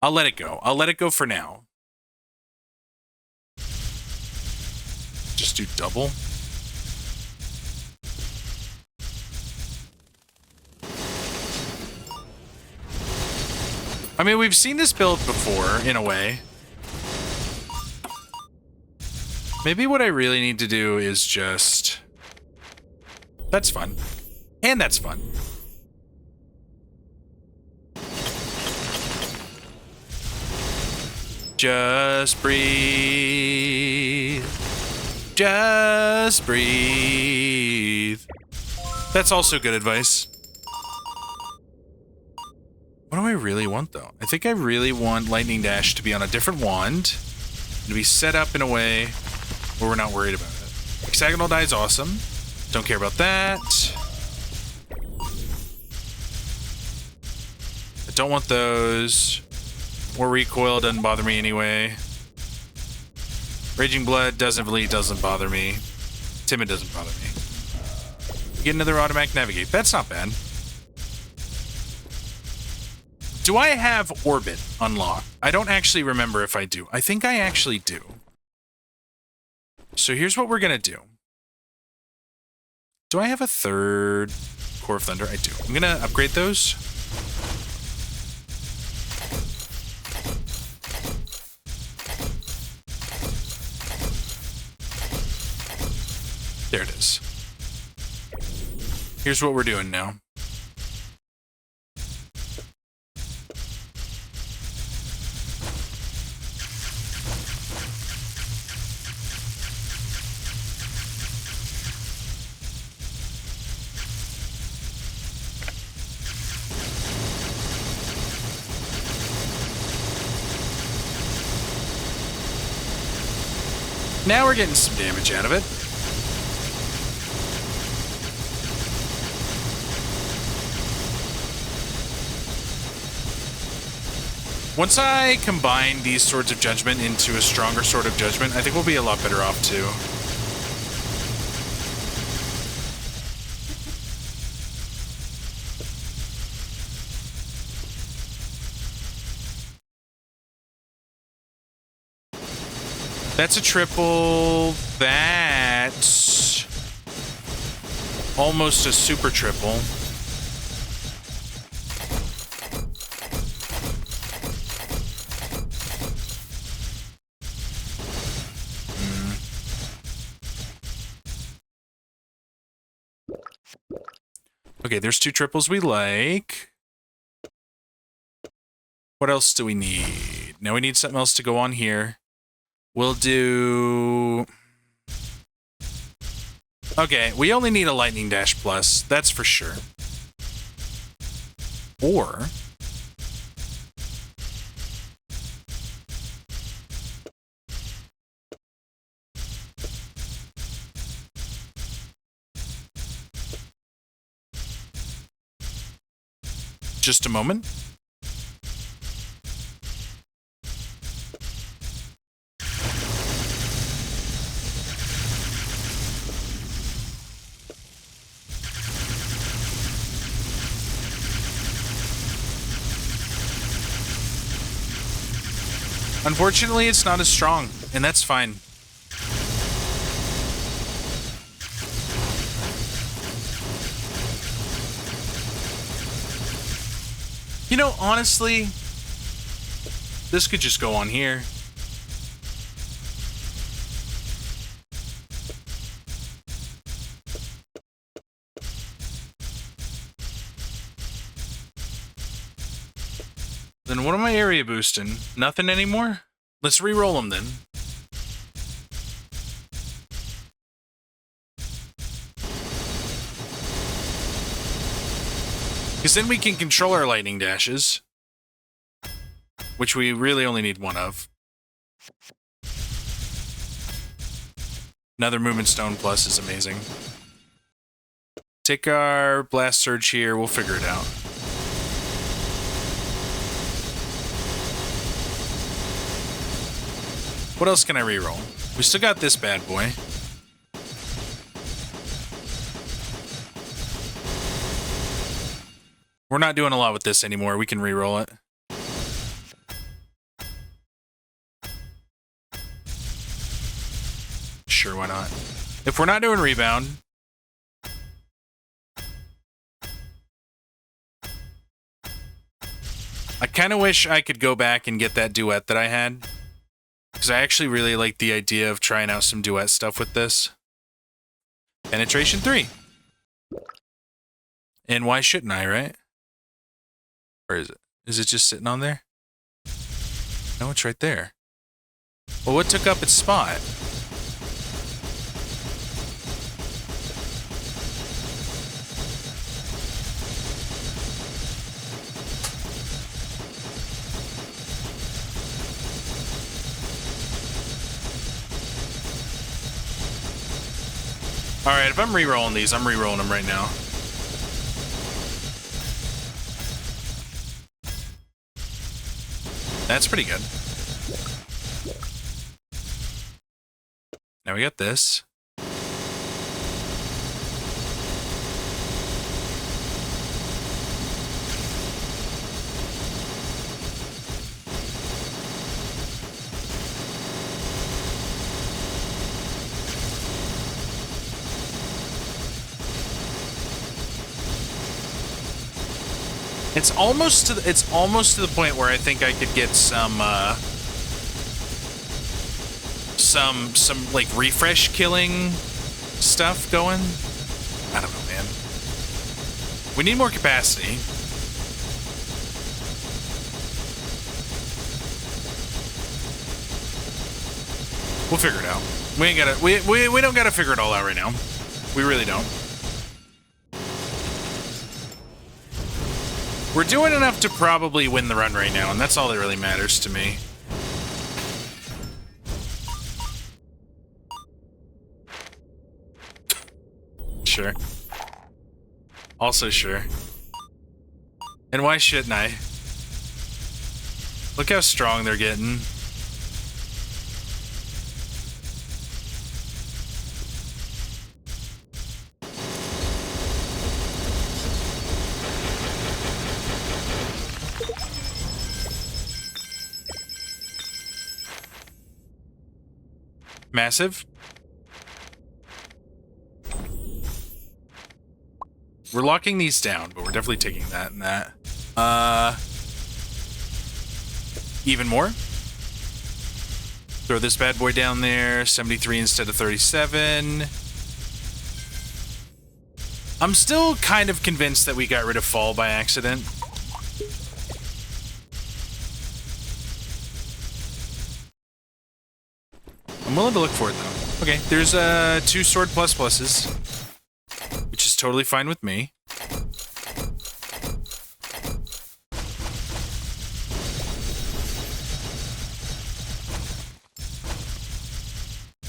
I'll let it go. I'll let it go for now. Just do double. I mean, we've seen this build before, in a way. Maybe what I really need to do is just... That's fun. And that's fun. Just breathe. Just breathe. That's also good advice. What do I really want, though? I think I really want Lightning Dash to be on a different wand. And to be set up in a way where we're not worried about it. Hexagonal die is awesome. Don't care about that. I don't want those. More recoil doesn't bother me anyway. Raging Blood doesn't bother me. Timid doesn't bother me. Get another automatic navigate. That's not bad. Do I have orbit unlocked? I don't actually remember if I do. I think I actually do. So here's what we're gonna do. Do I have a third Core of Thunder? I do. I'm gonna upgrade those. There it is. Here's what we're doing now. Now we're getting some damage out of it. Once I combine these swords of judgment into a stronger sword of judgment, I think we'll be a lot better off too. That's a triple. That's almost a super triple. Okay, there's 2 triples we like. What else do we need? Now we need something else to go on here. We'll do... Okay, we only need a lightning dash plus, that's for sure. Or... Just a moment. Unfortunately, it's not as strong, and that's fine. You know, honestly, this could just go on here. Then what am I area boosting? Nothing anymore? Let's re-roll them then. Because then we can control our lightning dashes. Which we really only need 1 of. Another movement stone plus is amazing. Take our blast surge here, we'll figure it out. What else can I reroll? We still got this bad boy. We're not doing a lot with this anymore. We can reroll it. Sure, why not? If we're not doing rebound... I kind of wish I could go back and get that duet that I had. Because I actually really like the idea of trying out some duet stuff with this. Penetration 3. And why shouldn't I, right? Where is it? Is it just sitting on there? No, it's right there. Well, what took up its spot? Alright, if I'm re-rolling these, I'm re-rolling them right now. That's pretty good. Now we got this. It's almost to the point where I think I could get some like refresh killing stuff going. I don't know, man. We need more capacity. We'll figure it out. We ain't gotta we don't gotta figure it all out right now. We really don't. We're doing enough to probably win the run right now, and that's all that really matters to me. Sure. Also sure. And why shouldn't I? Look how strong they're getting. Massive. We're locking these down, but we're definitely taking that and that. Even more. Throw this bad boy down there. 73 instead of 37. I'm still kind of convinced that we got rid of fall by accident. I'm willing to look for it, though. Okay, there's 2 sword plus pluses, which is totally fine with me.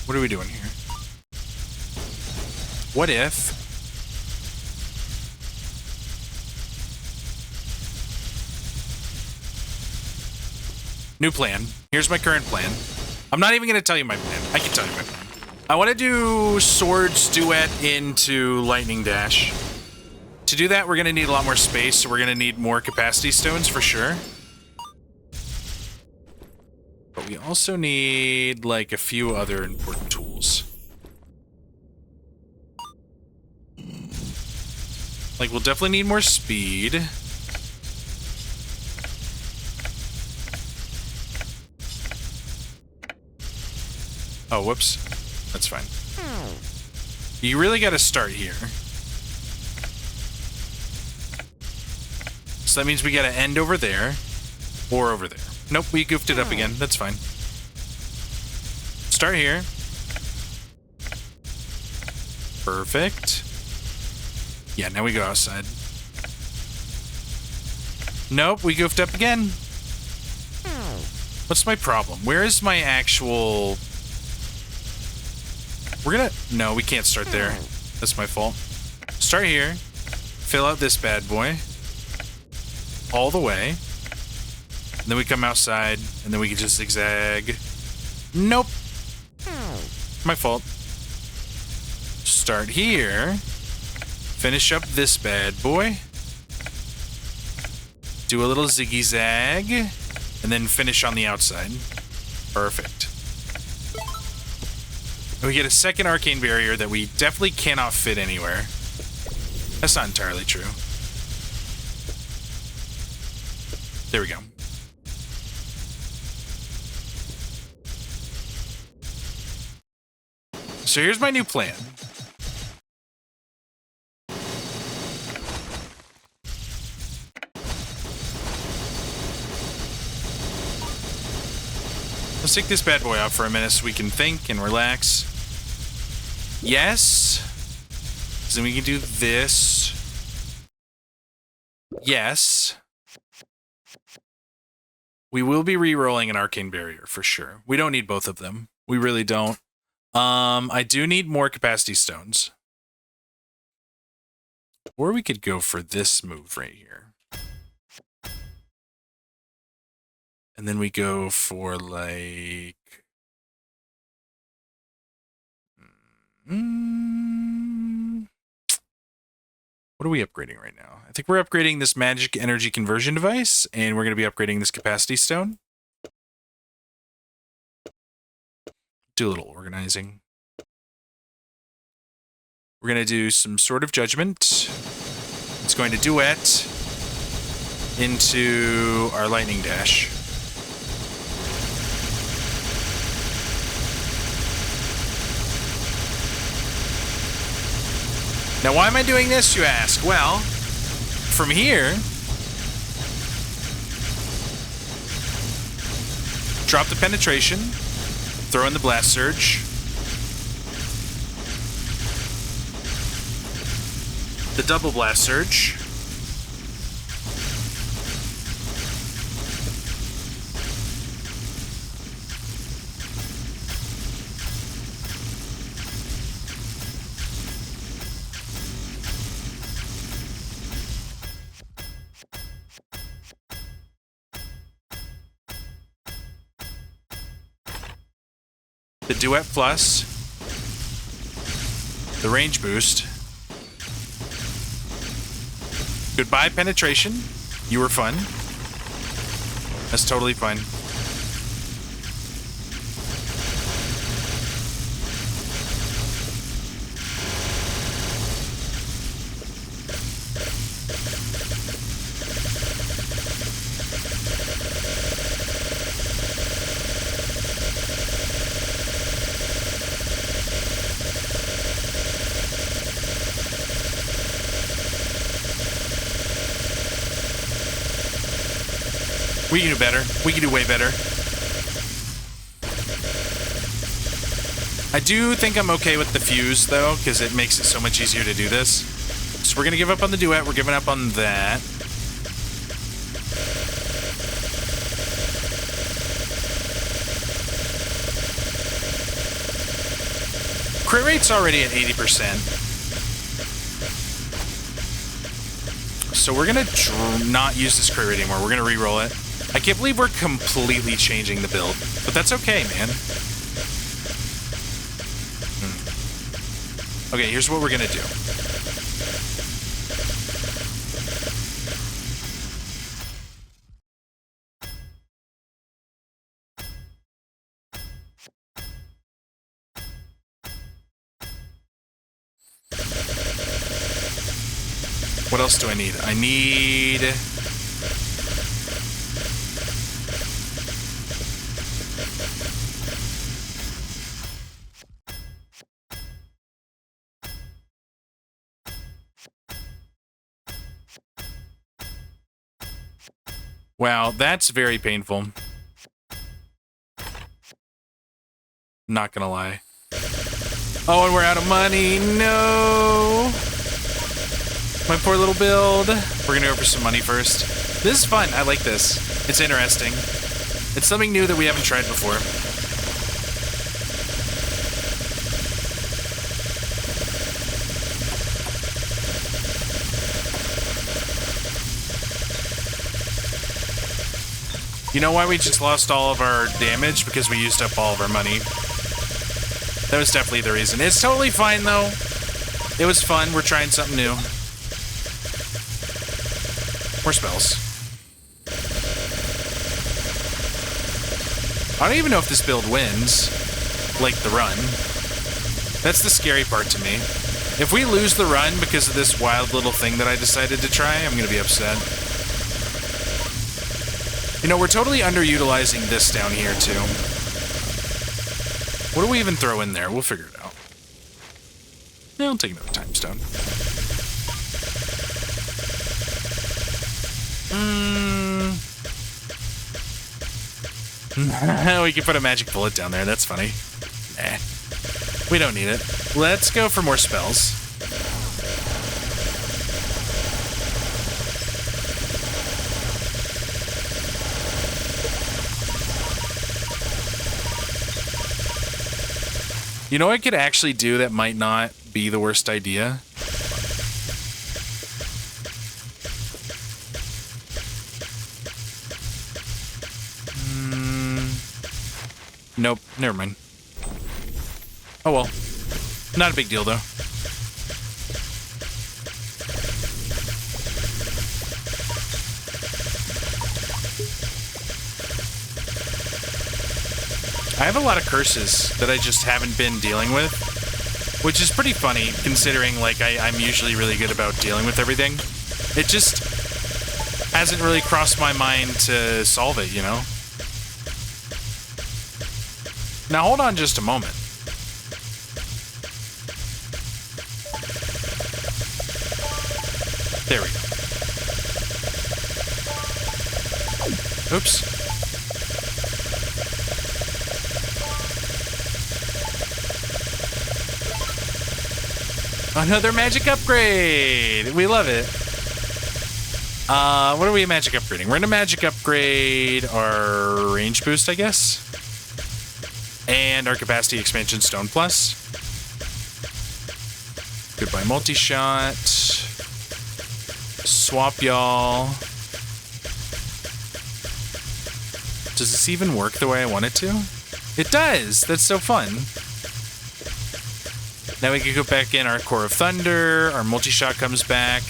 What are we doing here? What if... New plan. Here's my current plan. I'm not even going to tell you my plan. I can tell you my plan. I want to do Swords Duet into Lightning Dash. To do that, we're going to need a lot more space, so we're going to need more capacity stones for sure. But we also need, like, a few other important tools. Like, we'll definitely need more speed. Oh, whoops. That's fine. You really got to start here. So that means we got to end over there or over there. Nope, we goofed it up again. That's fine. Start here. Perfect. Yeah, now we go outside. Nope, we goofed up again. What's my problem? Where is my actual... We're gonna... No, we can't start there. That's my fault. Start here. Fill out this bad boy. All the way. And then we come outside, and then we can just zigzag. Nope. My fault. Start here. Finish up this bad boy. Do a little ziggy zag. And then finish on the outside. Perfect. We get a second arcane barrier that we definitely cannot fit anywhere. That's not entirely true. There we go. So here's my new plan. Let's take this bad boy out for a minute so we can think and relax. Yes. So then we can do this. Yes. We will be re-rolling an arcane barrier for sure. We don't need both of them. We really don't. I do need more capacity stones. Or we could go for this move right here. And then we go for like... What are we upgrading right now? I think we're upgrading this magic energy conversion device, and we're going to be upgrading this capacity stone. Do a little organizing. We're going to do some Sword of Judgment. It's going to duet into our Lightning Dash. Now, why am I doing this, you ask? Well, from here, drop the penetration, throw in the blast surge, the double blast surge, the Duet Plus, the range boost. Goodbye, penetration. You were fun. That's totally fine. We can do better. We can do way better. I do think I'm okay with the fuse, though, because it makes it so much easier to do this. So we're going to give up on the duet. We're giving up on that. Crit rate's already at 80%. So we're going to not use this crit rate anymore. We're going to re-roll it. I can't believe we're completely changing the build, but that's okay, man. Okay, here's what we're gonna do. What else do I need? I need... Wow, that's very painful. Not gonna lie. Oh, and we're out of money. No! My poor little build. We're gonna go for some money first. This is fun. I like this. It's interesting. It's something new that we haven't tried before. You know why we just lost all of our damage? Because we used up all of our money. That was definitely the reason. It's totally fine, though. It was fun. We're trying something new. More spells. I don't even know if this build wins. Like the run. That's the scary part to me. If we lose the run because of this wild little thing that I decided to try, I'm going to be upset. You know, we're totally underutilizing this down here, too. What do we even throw in there? We'll figure it out. Yeah, I'll take another time stone. We can put a magic bullet down there. That's funny. Nah. We don't need it. Let's go for more spells. You know what I could actually do that might not be the worst idea? Nope, never mind. Oh well. Not a big deal, though. I have a lot of curses that I just haven't been dealing with, which is pretty funny, considering, like, I'm usually really good about dealing with everything. It just hasn't really crossed my mind to solve it, you know? Now, hold on just a moment. There we go. Oops. Another magic upgrade! We love it. What are we magic upgrading? We're gonna magic upgrade our range boost, I guess. And our capacity expansion stone plus. Goodbye multi-shot. Swap y'all. Does this even work the way I want it to? It does. That's so fun. Now we can go back in our Core of Thunder. Our multi-shot comes back.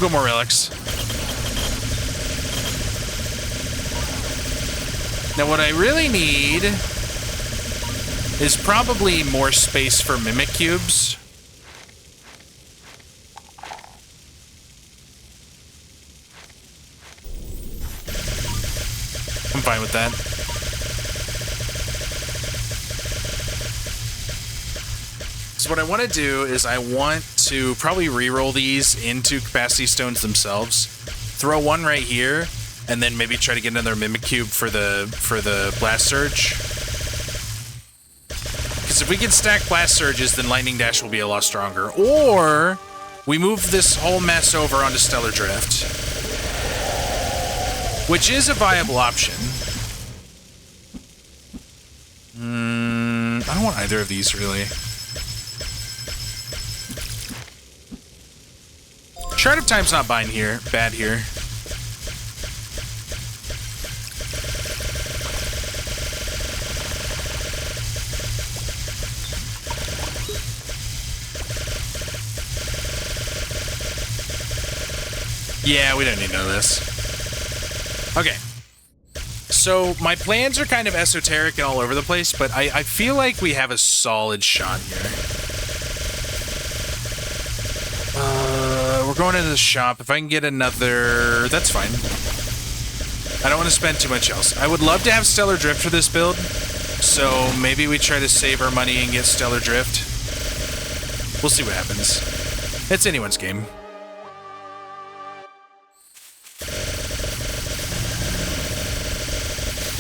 We'll go more relics. Now what I really need is probably more space for Mimic Cubes. I'm fine with that. So what I want to do is I want to probably re-roll these into capacity stones themselves. Throw one right here, and then maybe try to get another Mimic Cube for the Blast Surge. Because if we can stack Blast Surges, then Lightning Dash will be a lot stronger. Or we move this whole mess over onto Stellar Drift, which is a viable option. I don't want either of these, really. Shard of Time's not bad here. Yeah, we don't need none of this. Okay. So, my plans are kind of esoteric and all over the place, but I feel like we have a solid shot here. We're going into the shop. If I can get another... That's fine. I don't want to spend too much else. I would love to have Stellar Drift for this build, so maybe we try to save our money and get Stellar Drift. We'll see what happens. It's anyone's game.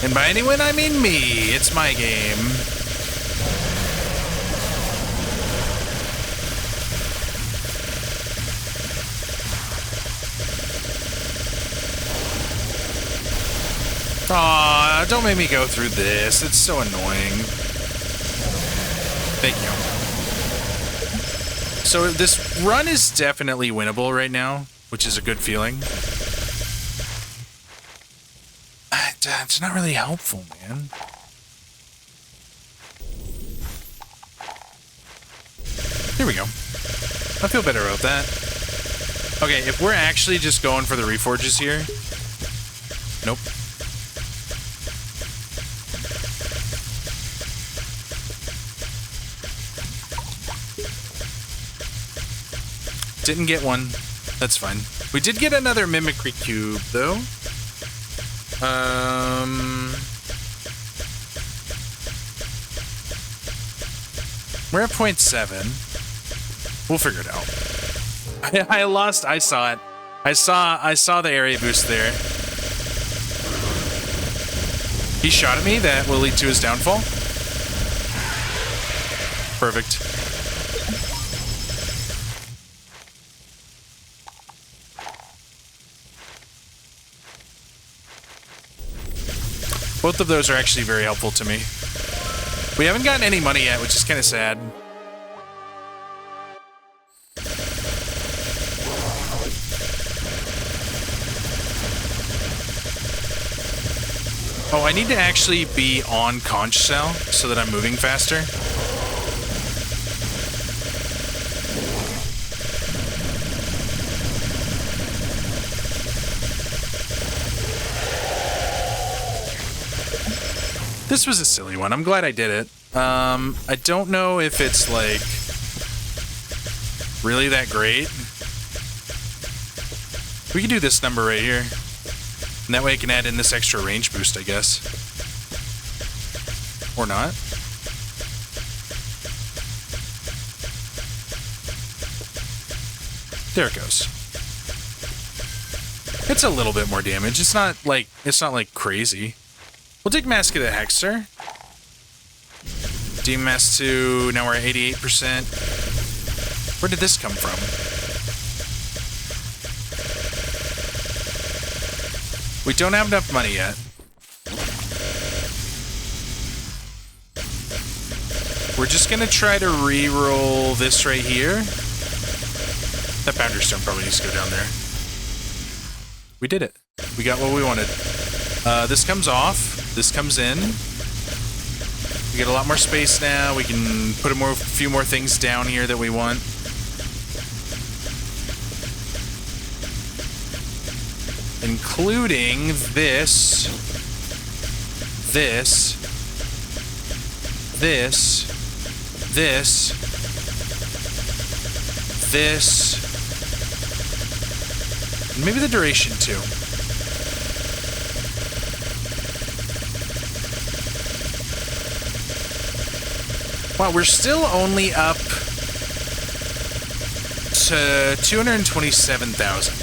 And by anyone, I mean me. It's my game. Aw, don't make me go through this. It's so annoying. Thank you. So this run is definitely winnable right now, which is a good feeling. It's not really helpful, man. Here we go. I feel better about that. Okay, if we're actually just going for the reforges here... Nope. Didn't get one. That's fine. We did get another Mimicry Cube, though. We're at 0.7. We'll figure it out. I lost. I saw it. I saw the area boost there. He shot at me. That will lead to his downfall. Perfect. Both of those are actually very helpful to me. We haven't gotten any money yet, which is kind of sad. Oh, I need to actually be on conch cell so that I'm moving faster. This was a silly one. I'm glad I did it. I don't know if it's, like, really that great. We can do this number right here. And that way I can add in this extra range boost, I guess. Or not. There it goes. It's a little bit more damage. It's not like crazy. We'll take Mask of the Hexer. Demon Mask 2, now we're at 88%. Where did this come from? We don't have enough money yet. We're just gonna try to re-roll this right here. That boundary stone probably needs to go down there. We did it. We got what we wanted. This comes off. This comes in. We get a lot more space now. We can put a few more things down here that we want. Including this. This. This. This. This. Maybe the duration too. Wow, we're still only up to 227,000.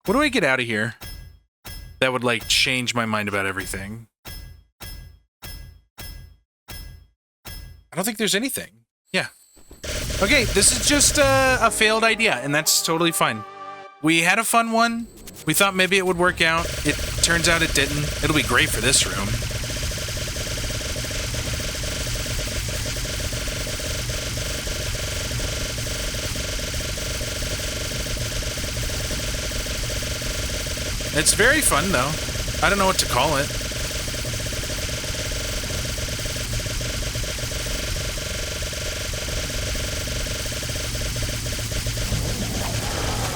What do I get out of here that would, like, change my mind about everything? I don't think there's anything. Yeah. Okay, this is just a failed idea, and that's totally fine. We had a fun one. We thought maybe it would work out. It turns out it didn't. It'll be great for this room. It's very fun, though. I don't know what to call it.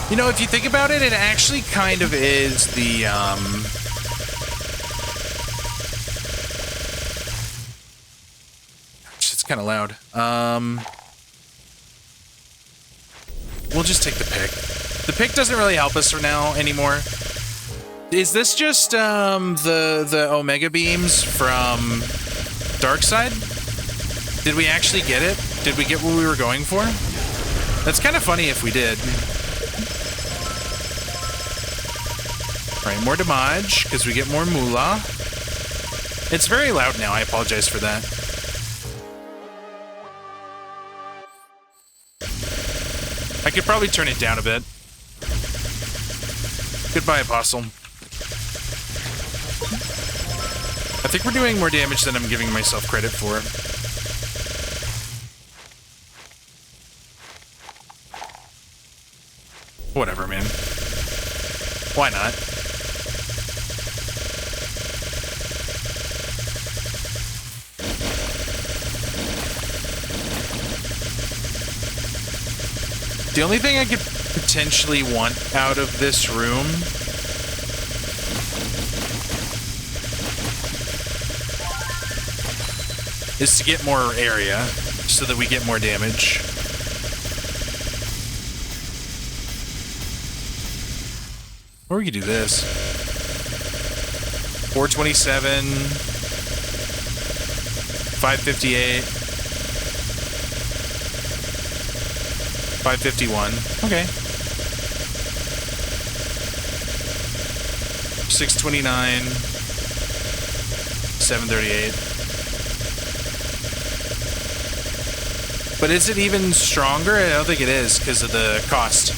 You know, if you think about it, it actually kind of is the, It's kind of loud. We'll just take the pick. The pick doesn't really help us for now anymore. Is this just, the Omega Beams from Darkside? Did we actually get it? Did we get what we were going for? That's kind of funny if we did. Alright, more damage, because we get more moolah. It's very loud now, I apologize for that. I could probably turn it down a bit. Goodbye, Apostle. I think we're doing more damage than I'm giving myself credit for. Whatever, man. Why not? The only thing I could potentially want out of this room is to get more area so that we get more damage. Or we could do this. 427, 558, 551. Okay. 629, 738. But is it even stronger? I don't think it is because of the cost.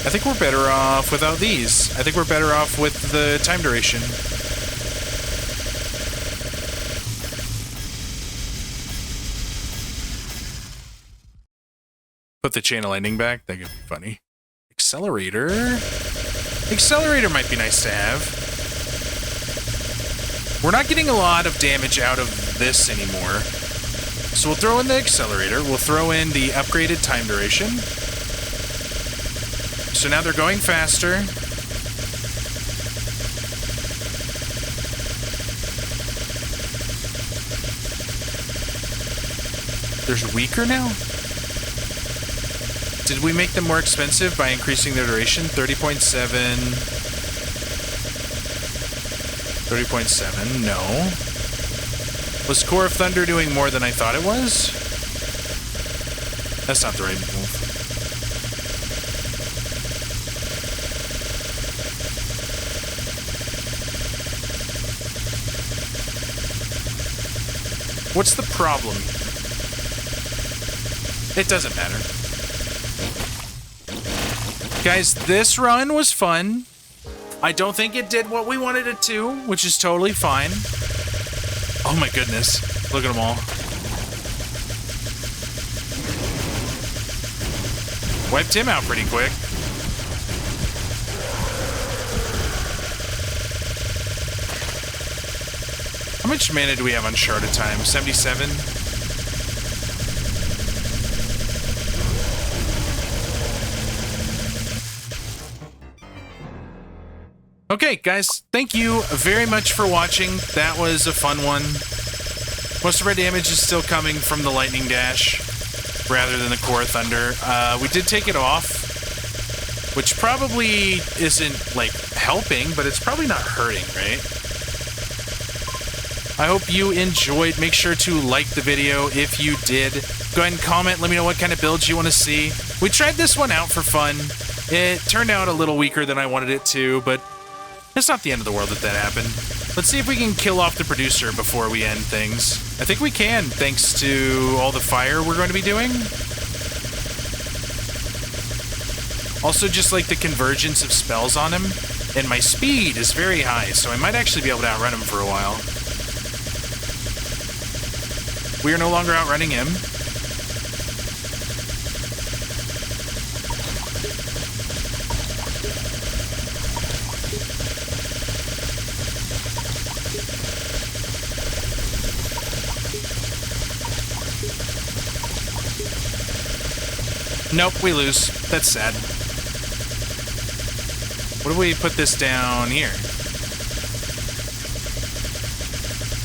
I think we're better off without these. I think we're better off with the time duration. Put the chain of lightning back. That could be funny. Accelerator. Accelerator might be nice to have. We're not getting a lot of damage out of this anymore. So we'll throw in the accelerator. We'll throw in the upgraded time duration. So now they're going faster. There's weaker now? Did we make them more expensive by increasing their duration? 30.7. 30.7, no. Was Core of Thunder doing more than I thought it was? That's not the right move. What's the problem? It doesn't matter. Guys, this run was fun. I don't think it did what we wanted it to, which is totally fine. Oh my goodness. Look at them all. Wiped him out pretty quick. How much mana do we have on Shard of Time? 77? Okay, guys, thank you very much for watching. That was a fun one. Most of our damage is still coming from the Lightning Dash rather than the Core Thunder. We did take it off, which probably isn't, like, helping, but it's probably not hurting, right? I hope you enjoyed. Make sure to like the video if you did. Go ahead and comment. Let me know what kind of builds you want to see. We tried this one out for fun. It turned out a little weaker than I wanted it to, but it's not the end of the world that happened. Let's see if we can kill off the producer before we end things. I think we can, thanks to all the fire we're going to be doing. Also, just like the convergence of spells on him. And my speed is very high, so I might actually be able to outrun him for a while. We are no longer outrunning him. Nope, we lose. That's sad. What if we put this down here?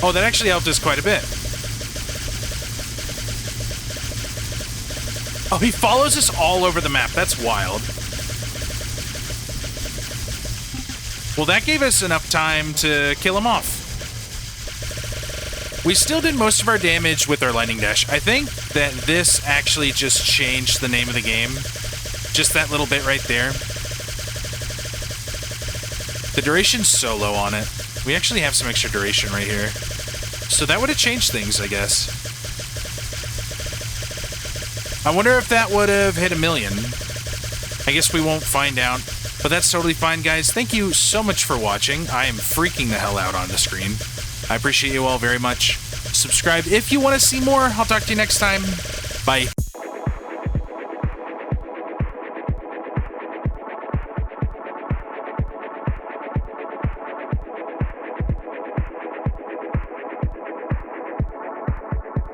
Oh, that actually helped us quite a bit. Oh, he follows us all over the map. That's wild. Well, that gave us enough time to kill him off. We still did most of our damage with our Lightning Dash. I think that this actually just changed the name of the game. Just that little bit right there. The duration's so low on it. We actually have some extra duration right here. So that would have changed things, I guess. I wonder if that would have hit 1 million. I guess we won't find out. But that's totally fine, guys. Thank you so much for watching. I am freaking the hell out on the screen. I appreciate you all very much. Subscribe if you want to see more. I'll talk to you next time. Bye.